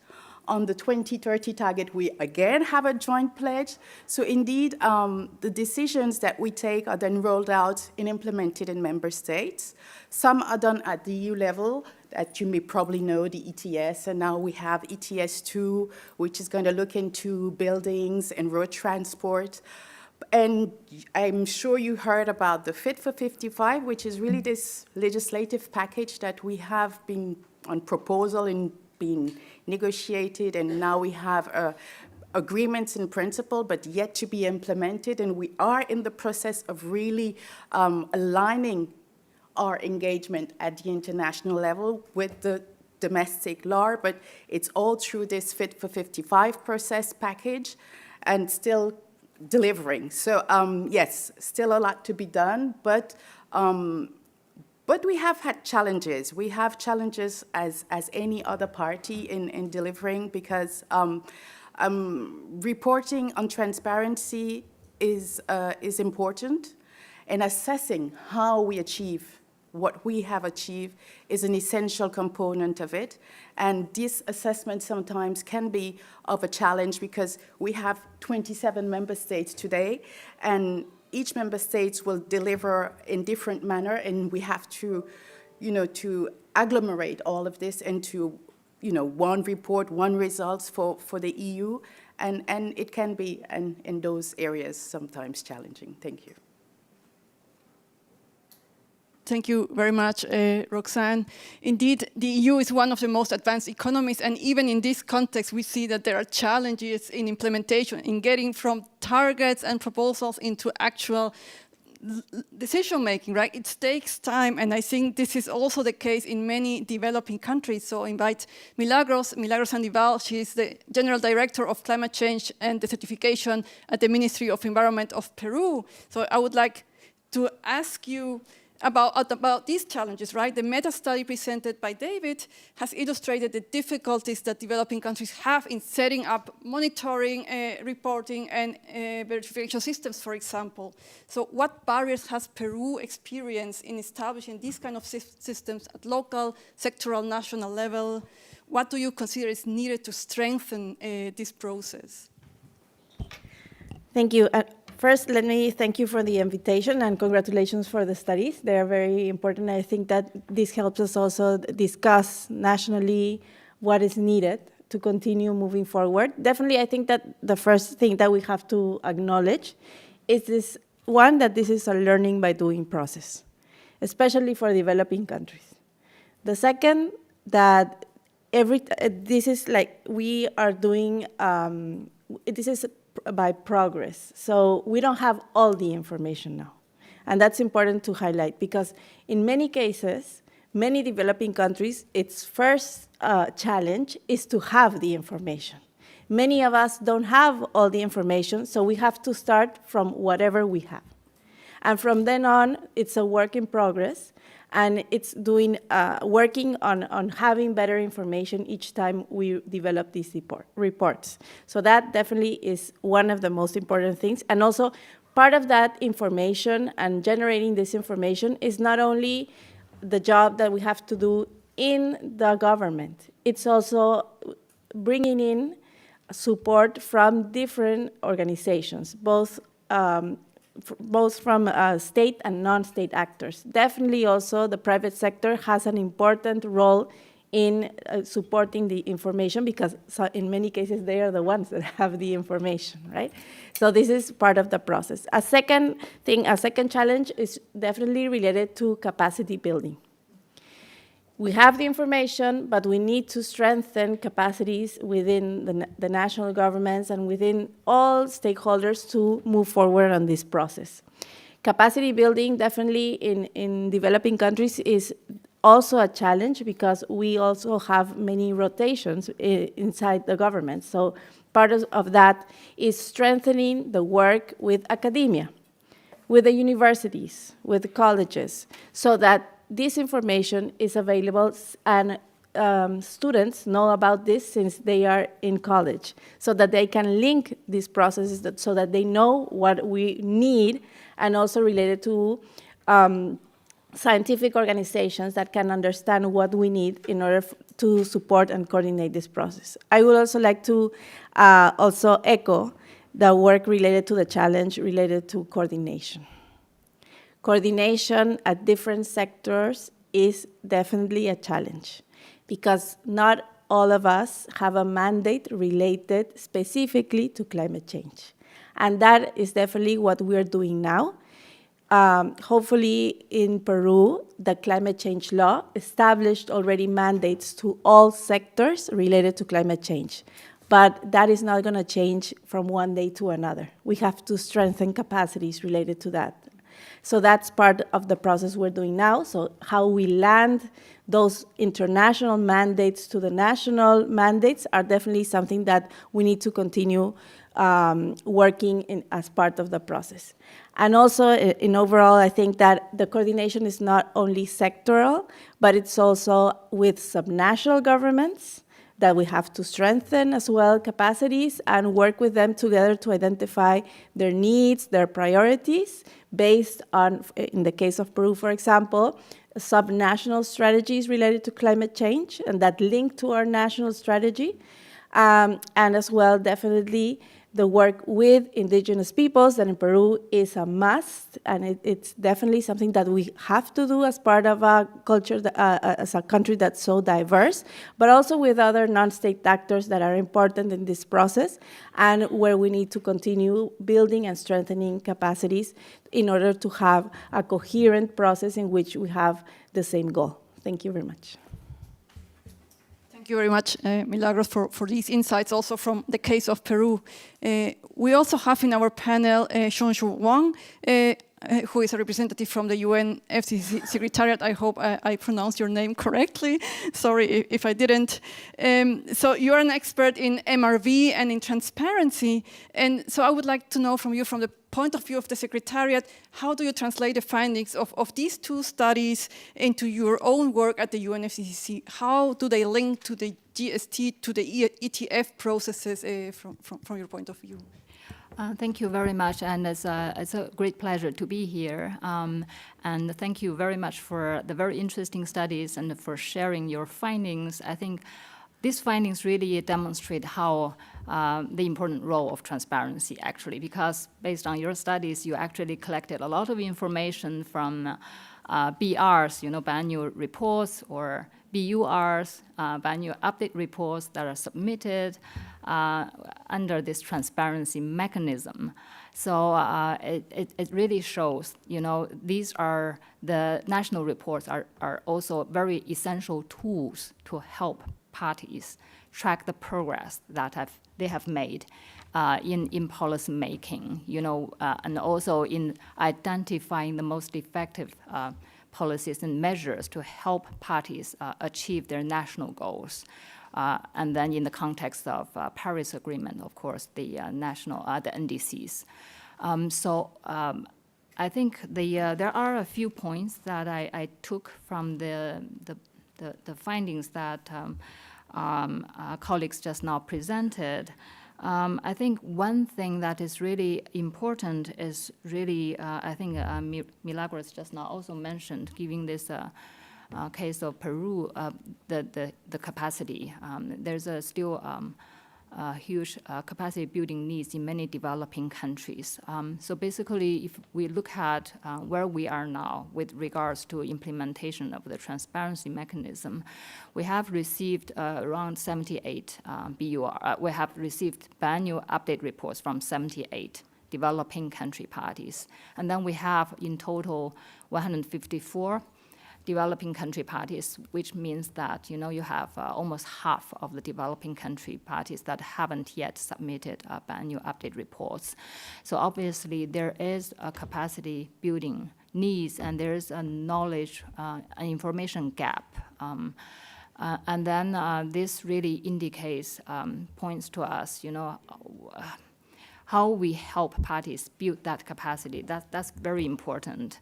On the 2030 target, we again have a joint pledge. So indeed, the decisions that we take are then rolled out and implemented in member states. Some are done at the EU level, that you may probably know, the ETS, and now we have ETS2, which is going to look into buildings and road transport. And I'm sure you heard about the Fit for 55, which is really this legislative package that we have been on proposal and being negotiated, and now we have agreements in principle, but yet to be implemented. And we are in the process of really aligning our engagement at the international level with the domestic law, but it's all through this Fit for 55 process package and still delivering. So yes, still a lot to be done, but we have had challenges. We have challenges as any other party in delivering, because reporting on transparency is important, and assessing how we achieve what we have achieved is an essential component of it. And this assessment sometimes can be of a challenge, because we have 27 member states today, and each member state will deliver in different manner, and we have to, to agglomerate all of this into, one report, one results for the EU, and it can be, in those areas, sometimes challenging. Thank you. Thank you very much, Roxanne. Indeed, the EU is one of the most advanced economies, and even in this context, we see that there are challenges in implementation, in getting from targets and proposals into actual decision-making, right? It takes time, and I think this is also the case in many developing countries. So I invite Milagros Sandoval. She is the General Director of Climate Change and the Certification at the Ministry of Environment of Peru. So I would like to ask you about these challenges, right? The meta-study presented by David has illustrated the difficulties that developing countries have in setting up monitoring, reporting, and verification systems, for example. So what barriers has Peru experienced in establishing these kind of systems at local, sectoral, national level? What do you consider is needed to strengthen this process? Thank you. First, let me thank you for the invitation and congratulations for the studies. They are very important. I think that this helps us also discuss nationally what is needed to continue moving forward. Definitely, I think that the first thing that we have to acknowledge is this one, that this is a learning by doing process, especially for developing countries. The second, that this is like we are doing, this is by progress. So we don't have all the information now. And that's important to highlight, because in many cases, many developing countries, its first challenge is to have the information. Many of us don't have all the information, so we have to start from whatever we have. And from then on, it's a work in progress, and it's working on having better information each time we develop these reports. So that definitely is one of the most important things. And also, part of that information and generating this information is not only the job that we have to do in the government, it's also bringing in support from different organizations, both from state and non-state actors. Definitely also the private sector has an important role in supporting the information, because in many cases they are the ones that have the information, right? So this is part of the process. A second challenge is definitely related to capacity building. We have the information, but we need to strengthen capacities within the national governments and within all stakeholders to move forward on this process. Capacity building definitely in developing countries is also a challenge, because we also have many rotations inside the government. So part of that is strengthening the work with academia, with the universities, with the colleges, so that this information is available and students know about this since they are in college, so that they can link these processes so that they know what we need, and also related to scientific organizations that can understand what we need in order to support and coordinate this process. I would also like to also echo the work related to the challenge related to coordination. Coordination at different sectors is definitely a challenge, because not all of us have a mandate related specifically to climate change. And that is definitely what we're doing now. Hopefully in Peru, the climate change law established already mandates to all sectors related to climate change. But that is not going to change from one day to another. We have to strengthen capacities related to that. So that's part of the process we're doing now. So how we land those international mandates to the national mandates are definitely something that we need to continue working in as part of the process. And also, in overall, I think that the coordination is not only sectoral, but it's also with subnational governments that we have to strengthen as well capacities and work with them together to identify their needs, their priorities, based on, in the case of Peru, for example, subnational strategies related to climate change and that link to our national strategy. And as well, definitely, the work with indigenous peoples that in Peru is a must, and it's definitely something that we have to do as part of a culture, as a country that's so diverse, but also with other non-state actors that are important in this process, and where we need to continue building and strengthening capacities in order to have a coherent process in which we have the same goal. Thank you very much. Thank you very much, Milagros, for these insights, also from the case of Peru. We also have in our panel Xiangshu Wang, who is a representative from the UNFCCC Secretariat. I hope I pronounced your name correctly. Sorry if I didn't. So you're an expert in MRV and in transparency. And so I would like to know from you, from the point of view of the Secretariat, how do you translate the findings of these two studies into your own work at the UNFCCC? How do they link to the GST, to the ETF processes from your point of view? Thank you very much, and it's a great pleasure to be here. And thank you very much for the very interesting studies and for sharing your findings. I think these findings really demonstrate how the important role of transparency, actually, because based on your studies, you actually collected a lot of information from BRs, biannual reports, or BURs, biannual update reports that are submitted under this transparency mechanism. So it really shows, these are the national reports are also very essential tools to help parties track the progress that they have made in policy making, and also in identifying the most effective policies and measures to help parties achieve their national goals. And then in the context of Paris Agreement, of course, the the NDCs. I think there are a few points that I took from the findings that colleagues just now presented. I think one thing that is really important is really, I think Milagros just now also mentioned, giving this case of Peru, the capacity. There's still huge capacity building needs in many developing countries. So basically, if we look at where we are now with regards to implementation of the transparency mechanism, we have received around 78 BUR. We have received biannual update reports from 78 developing country parties. And then we have in total 154 developing country parties, which means that you have almost half of the developing country parties that haven't yet submitted biannual update reports. So obviously there is a capacity building needs, and there is a knowledge and information gap. And then this really indicates, points to us, how we help parties build that capacity. That's very important.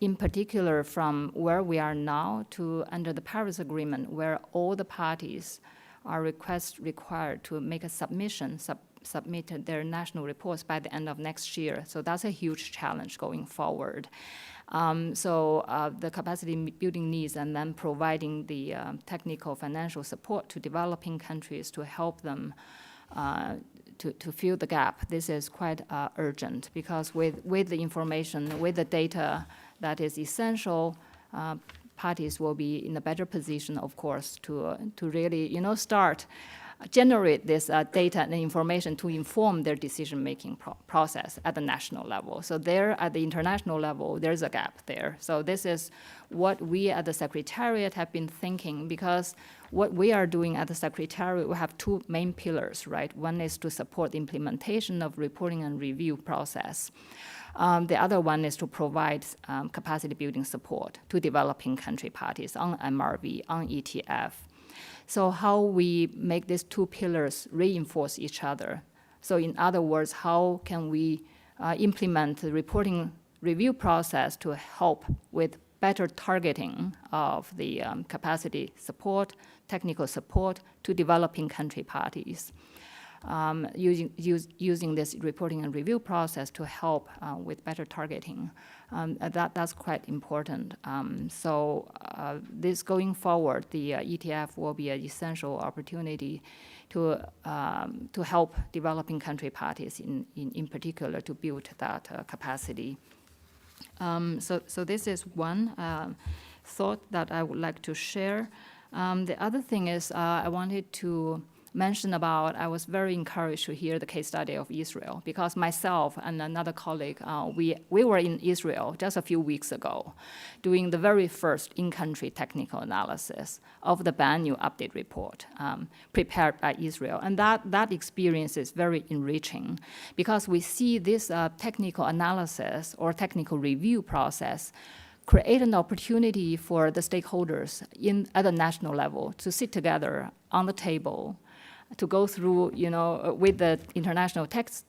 In particular, from where we are now to under the Paris Agreement, where all the parties are required to make a submission, submit their national reports by the end of next year. So that's a huge challenge going forward. The capacity building needs, and then providing the technical financial support to developing countries to help them to fill the gap. This is quite urgent, because with the information, with the data that is essential, parties will be in a better position, of course, to really start generate this data and information to inform their decision-making process at the national level. So there, at the international level, there's a gap there. So this is what we at the Secretariat have been thinking, because what we are doing at the Secretariat, we have two main pillars, right? One is to support the implementation of reporting and review process. The other one is to provide capacity building support to developing country parties on MRV, on ETF. So how we make these two pillars reinforce each other. So in other words, how can we implement the reporting review process to help with better targeting of the capacity support, technical support to developing country parties. Using this reporting and review process to help with better targeting. That's quite important. This going forward, the ETF will be an essential opportunity to help developing country parties in particular to build that capacity. So this is one thought that I would like to share. The other thing is I wanted to mention about, I was very encouraged to hear the case study of Israel, because myself and another colleague, we were in Israel just a few weeks ago doing the very first in-country technical analysis of the biannual update report prepared by Israel. And that experience is very enriching, because we see this technical analysis or technical review process create an opportunity for the stakeholders at the national level to sit together on the table, to go through, with the international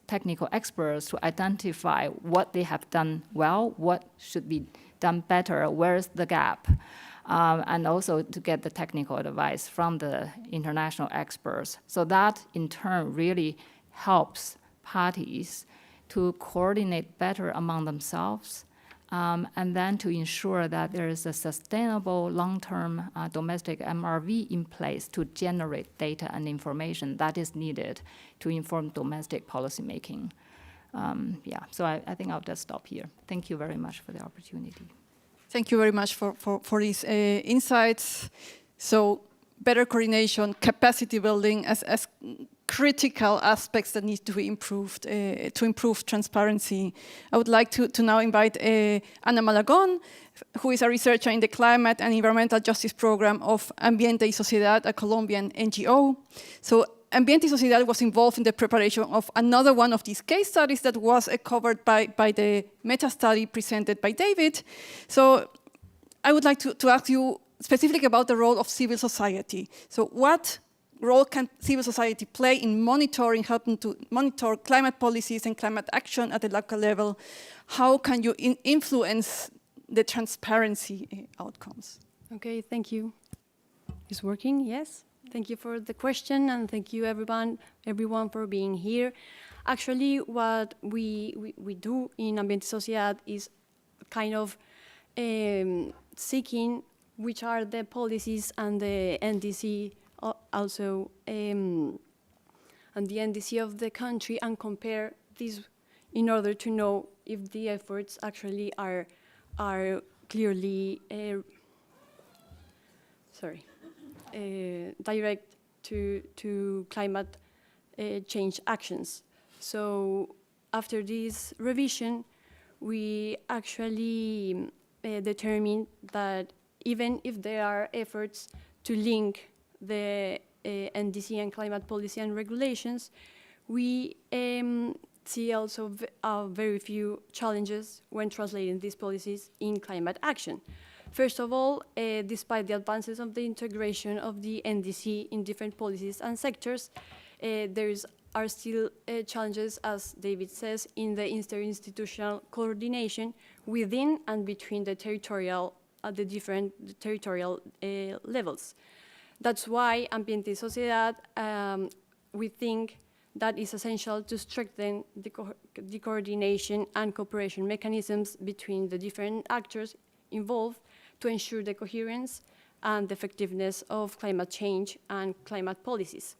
technical experts to identify what they have done well, what should be done better, where's the gap, and also to get the technical advice from the international experts. So that, in turn, really helps parties to coordinate better among themselves, and then to ensure that there is a sustainable long-term domestic MRV in place to generate data and information that is needed to inform domestic policymaking. So I think I'll just stop here. Thank you very much for the opportunity. Thank you very much for these insights. So better coordination, capacity building as critical aspects that need to be improved to improve transparency. I would like to now invite Ana Malagón, who is a researcher in the Climate and Environmental Justice Program of Ambiente y Sociedad, a Colombian NGO. So Ambiente y Sociedad was involved in the preparation of another one of these case studies that was covered by the meta-study presented by David. So I would like to ask you specifically about the role of civil society. So what role can civil society play in monitoring, helping to monitor climate policies and climate action at the local level? How can you influence the transparency outcomes? Okay, thank you. Is working? Yes. Thank you for the question, and thank you everyone for being here. Actually, what we do in Ambiente y Sociedad is kind of seeking which are the policies and the NDC also and the NDC of the country, and compare these in order to know if the efforts actually are clearly direct to climate change actions. So after this revision, we actually determined that even if there are efforts to link the NDC and climate policy and regulations, we see also very few challenges when translating these policies in climate action. First of all, despite the advances of the integration of the NDC in different policies and sectors, there are still challenges, as David says, in the interinstitutional coordination within and between the different territorial levels. That's why Ambiente Sociedad, we think that it's essential to strengthen the coordination and cooperation mechanisms between the different actors involved to ensure the coherence and the effectiveness of climate change and climate policies.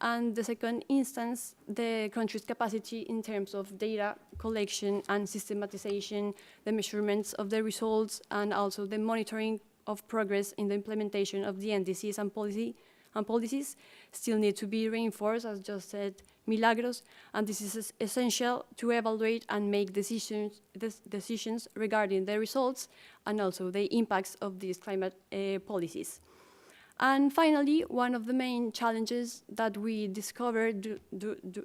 And the second instance, the country's capacity in terms of data collection and systematization, the measurements of the results, and also the monitoring of progress in the implementation of the NDCs and policies still need to be reinforced, as just said Milagros, and this is essential to evaluate and make decisions regarding the results and also the impacts of these climate policies. And finally, one of the main challenges that we discovered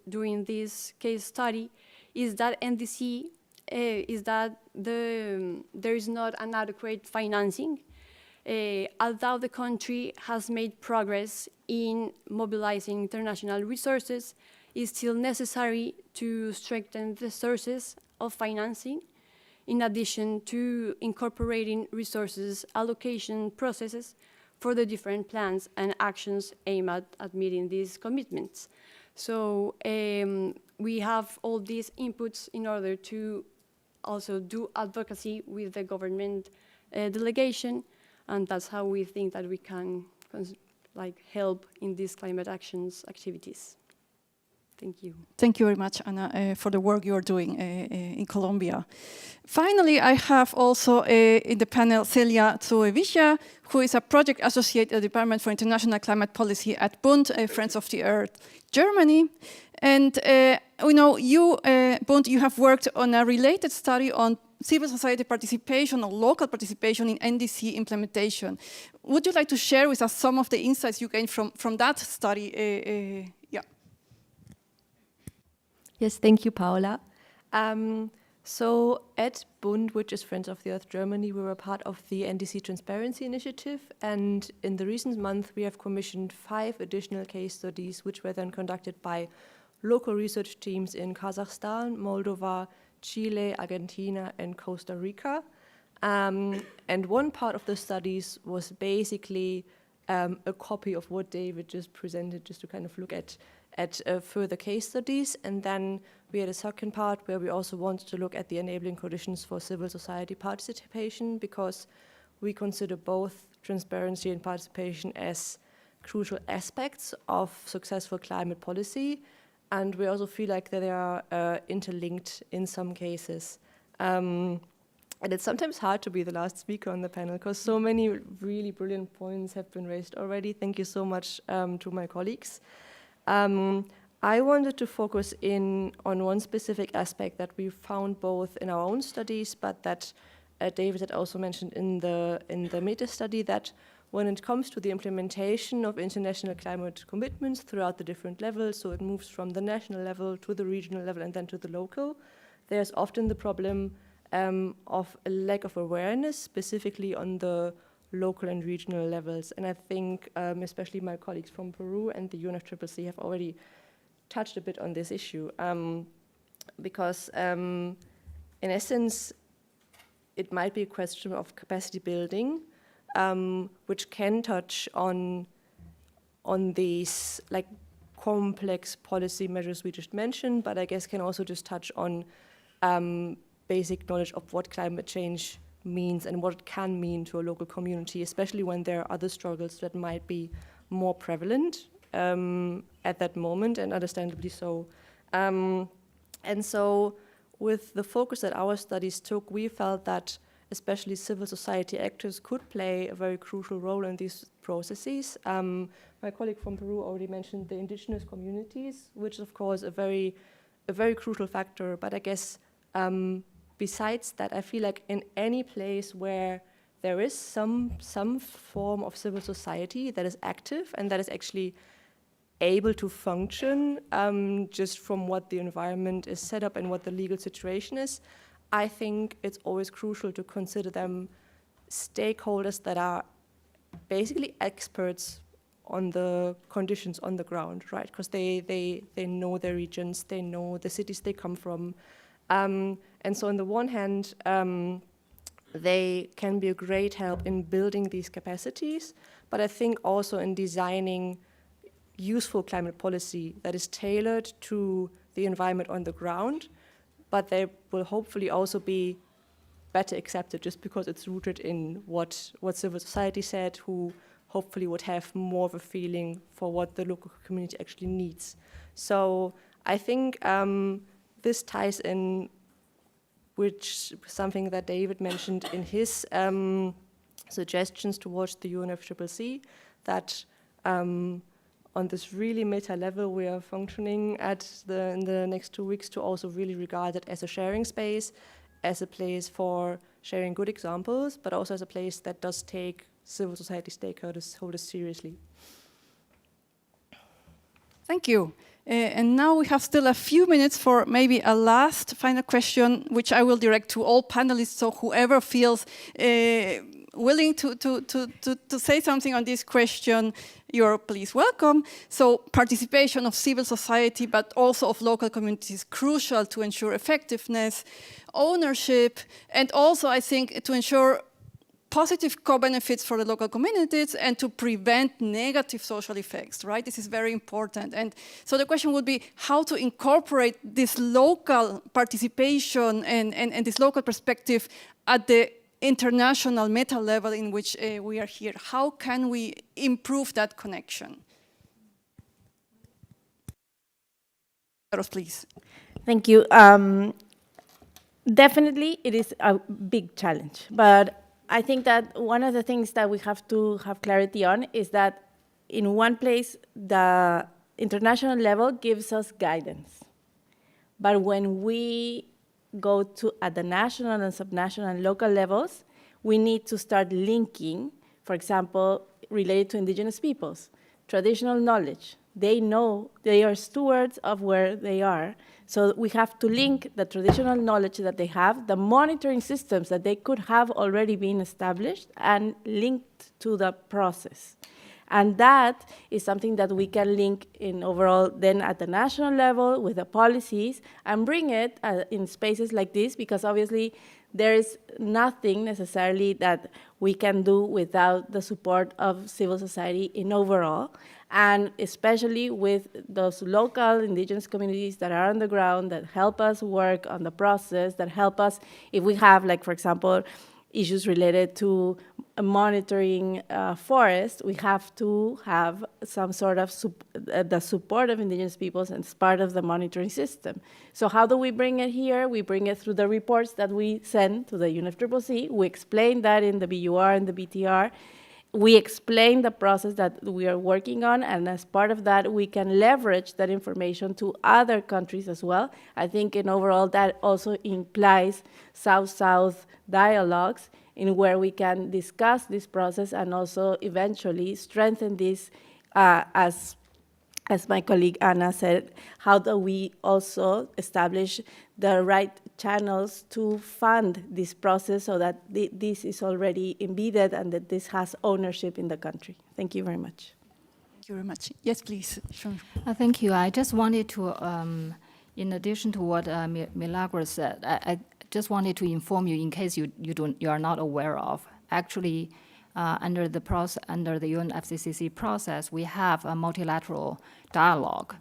during this case study is that NDC there is not an adequate financing. Although the country has made progress in mobilizing international resources, it's still necessary to strengthen the sources of financing, in addition to incorporating resources allocation processes for the different plans and actions aimed at meeting these commitments. So we have all these inputs in order to also do advocacy with the government delegation, and that's how we think that we can help in these climate actions activities. Thank you. Thank you very much, Anna, for the work you are doing in Colombia. Finally, I have also in the panel Celia ZHAW, who is a project associate at the Department for International Climate Policy at Bund, Friends of the Earth, Germany. And we know you, Bund, you have worked on a related study on civil society participation or local participation in NDC implementation. Would you like to share with us some of the insights you gained from that study? Yes, thank you, Paola. So at Bund, which is Friends of the Earth Germany, we were part of the NDC Transparency Initiative, and in the recent month we have commissioned 5 additional case studies, which were then conducted by local research teams in Kazakhstan, Moldova, Chile, Argentina, and Costa Rica. And one part of the studies was basically a copy of what David just presented, just to kind of look at further case studies. And then we had a second part where we also wanted to look at the enabling conditions for civil society participation, because we consider both transparency and participation as crucial aspects of successful climate policy. And we also feel like that they are interlinked in some cases. And it's sometimes hard to be the last speaker on the panel because so many really brilliant points have been raised already. Thank you so much to my colleagues. I wanted to focus in on one specific aspect that we found both in our own studies, but that David had also mentioned in the meta study, that when it comes to the implementation of international climate commitments throughout the different levels, so it moves from the national level to the regional level and then to the local, there's often the problem of a lack of awareness, specifically on the local and regional levels. And I think especially my colleagues from Peru and the UNFCCC have already touched a bit on this issue, because in essence, it might be a question of capacity building, which can touch on these like complex policy measures we just mentioned, but I guess can also just touch on basic knowledge of what climate change means and what it can mean to a local community, especially when there are other struggles that might be more prevalent at that moment, and understandably so. And so with the focus that our studies took, we felt that especially civil society actors could play a very crucial role in these processes. My colleague from Peru already mentioned the indigenous communities, which is of course a very crucial factor, but I guess besides that, I feel like in any place where there is some form of civil society that is active and that is actually able to function just from what the environment is set up and what the legal situation is, I think it's always crucial to consider them stakeholders that are basically experts on the conditions on the ground, right? Because they know their regions, they know the cities they come from. And so on the one hand, they can be a great help in building these capacities, but I think also in designing useful climate policy that is tailored to the environment on the ground, but they will hopefully also be better accepted just because it's rooted in what civil society said, who hopefully would have more of a feeling for what the local community actually needs. So I think this ties in which something that David mentioned in his suggestions towards the UNFCCC, that on this really meta level we are functioning in the next 2 weeks to also really regard it as a sharing space, as a place for sharing good examples, but also as a place that does take civil society stakeholders seriously. Thank you. And now we have still a few minutes for maybe a last final question, which I will direct to all panelists. So whoever feels willing to say something on this question, you're please welcome. So participation of civil society, but also of local communities is crucial to ensure effectiveness, ownership, and also I think to ensure positive co-benefits for the local communities and to prevent negative social effects, right? This is very important. And so the question would be how to incorporate this local participation and this local perspective at the international meta level in which we are here. How can we improve that connection? Please. Thank you. Definitely it is a big challenge, but I think that one of the things that we have to have clarity on is that in one place, the international level gives us guidance. But when we go to at the national and subnational and local levels, we need to start linking, for example, related to indigenous peoples, traditional knowledge. They know they are stewards of where they are. So we have to link the traditional knowledge that they have, the monitoring systems that they could have already been established and linked to the process. And that is something that we can link in overall then at the national level with the policies and bring it in spaces like this, because obviously there is nothing necessarily that we can do without the support of civil society in overall, and especially with those local indigenous communities that are on the ground, that help us work on the process, that help us if we have, like, for example, issues related to monitoring forests, we have to have some sort of the support of indigenous peoples as part of the monitoring system. So how do we bring it here? We bring it through the reports that we send to the UNFCCC. We explain that in the BUR and the BTR. We explain the process that we are working on, and as part of that, we can leverage that information to other countries as well. I think in overall that also implies South-South dialogues in where we can discuss this process and also eventually strengthen this, as my colleague Anna said, how do we also establish the right channels to fund this process so that this is already embedded and that this has ownership in the country. Thank you very much. Thank you very much. Yes, please. Sure. Thank you. I just wanted to, in addition to what Milagros said, I just wanted to inform you in case you are not aware of. Actually, under the UNFCCC process, we have a multilateral dialogue.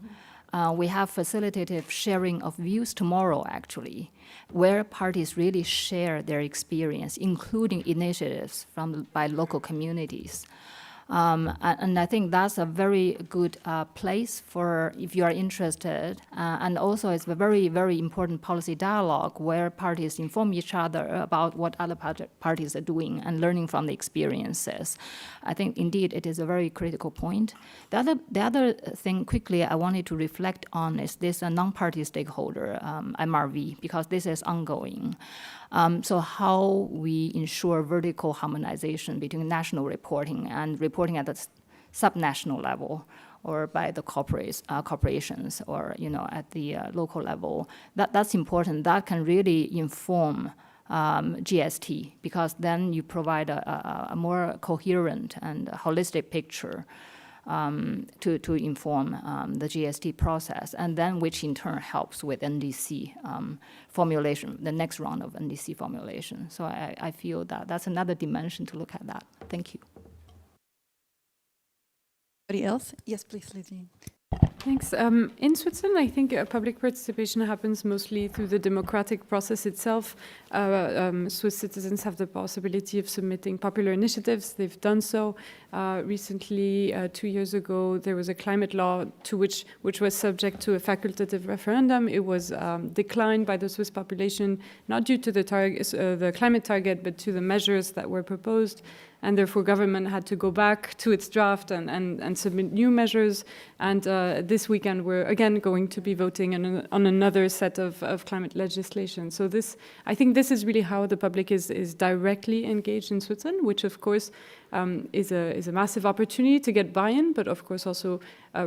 we have facilitative sharing of views tomorrow, actually, where parties really share their experience, including initiatives by local communities. And I think that's a very good place for if you are interested. And also it's a very, very important policy dialogue where parties inform each other about what other parties are doing and learning from the experiences. I think indeed it is a very critical point. The other thing quickly I wanted to reflect on is this non-party stakeholder, MRV, because this is ongoing. So how we ensure vertical harmonization between national reporting and reporting at the subnational level, or by the corporations, or at the local level. That's important. That can really inform GST, because then you provide a more coherent and holistic picture to inform the GST process, and then which in turn helps with NDC formulation, the next round of NDC formulation. So I feel that that's another dimension to look at that. Thank you. Anybody else? Yes, please, Lizzie. Thanks. In Switzerland, I think public participation happens mostly through the democratic process itself. Swiss citizens have the possibility of submitting popular initiatives. They've done so. Recently, 2 years ago, there was a climate law which was subject to a facultative referendum. It was declined by the Swiss population, not due to the climate target, but to the measures that were proposed. And therefore, government had to go back to its draft and submit new measures. And this weekend, we're again going to be voting on another set of climate legislation. So I think this is really how the public is directly engaged in Switzerland, which of course is a massive opportunity to get buy-in, but of course also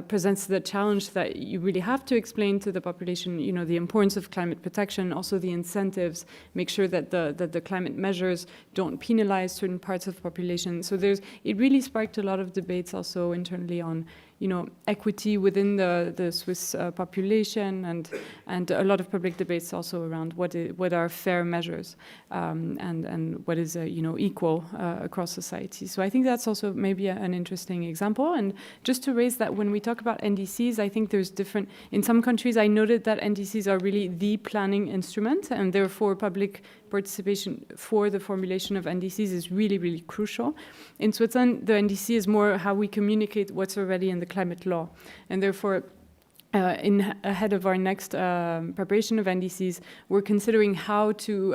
presents the challenge that you really have to explain to the population, the importance of climate protection, also the incentives, make sure that the climate measures don't penalize certain parts of the population. So it really sparked a lot of debates also internally on equity within the Swiss population, and a lot of public debates also around what are fair measures and what is equal across society. So I think that's also maybe an interesting example. And just to raise that, when we talk about NDCs, I think there's different. In some countries, I noted that NDCs are really the planning instrument, and therefore public participation for the formulation of NDCs is really, really crucial. In Switzerland, the NDC is more how we communicate what's already in the climate law. And therefore, ahead of our next preparation of NDCs, we're considering how to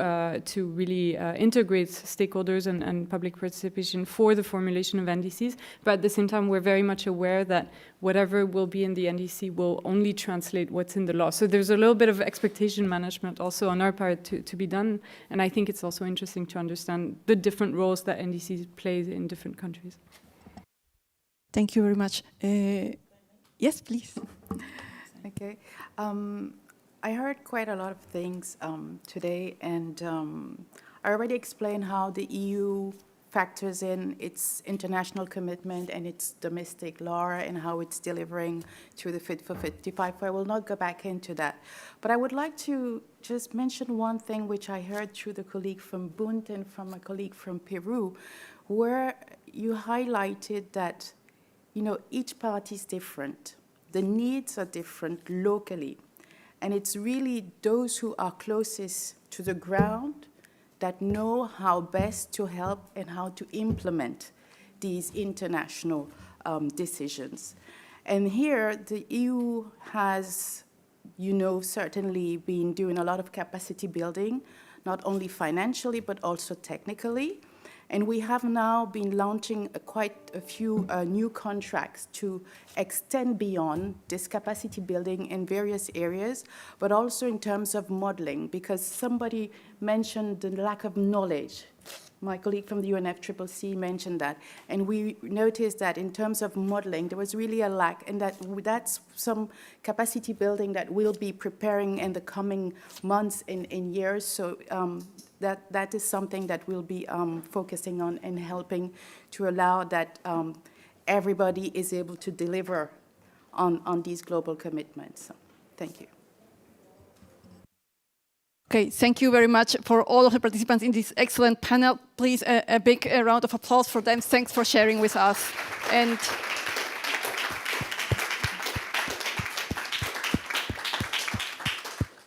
really integrate stakeholders and public participation for the formulation of NDCs. But at the same time, we're very much aware that whatever will be in the NDC will only translate what's in the law. So there's a little bit of expectation management also on our part to be done. And I think it's also interesting to understand the different roles that NDCs play in different countries. Thank you very much. Yes, please. Okay. I heard quite a lot of things today, and I already explained how the EU factors in its international commitment and its domestic law and how it's delivering through the Fit for 55. I will not go back into that. But I would like to just mention one thing which I heard through the colleague from Bund and from a colleague from Peru, where you highlighted that, each party is different. The needs are different locally. And it's really those who are closest to the ground that know how best to help and how to implement these international decisions. And here, the EU has, certainly been doing a lot of capacity building, not only financially, but also technically. And we have now been launching quite a few new contracts to extend beyond this capacity building in various areas, but also in terms of modeling, because somebody mentioned the lack of knowledge. My colleague from the UNFCCC mentioned that. And we noticed that in terms of modeling, there was really a lack, and that's some capacity building that we'll be preparing in the coming months and years. So that is something that we'll be focusing on and helping to allow that everybody is able to deliver on these global commitments. So, thank you. Okay, thank you very much for all of the participants in this excellent panel. Please, a big round of applause for them. Thanks for sharing with us. And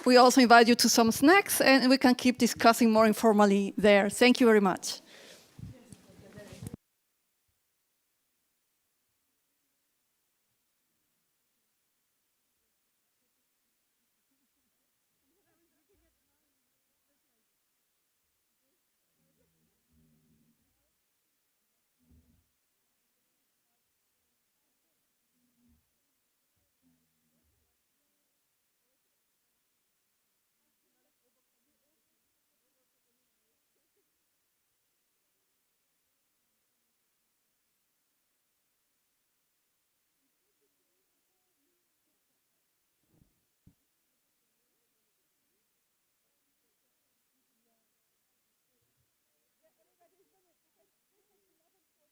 we also invite you to some snacks, and we can keep discussing more informally there. Thank you very much.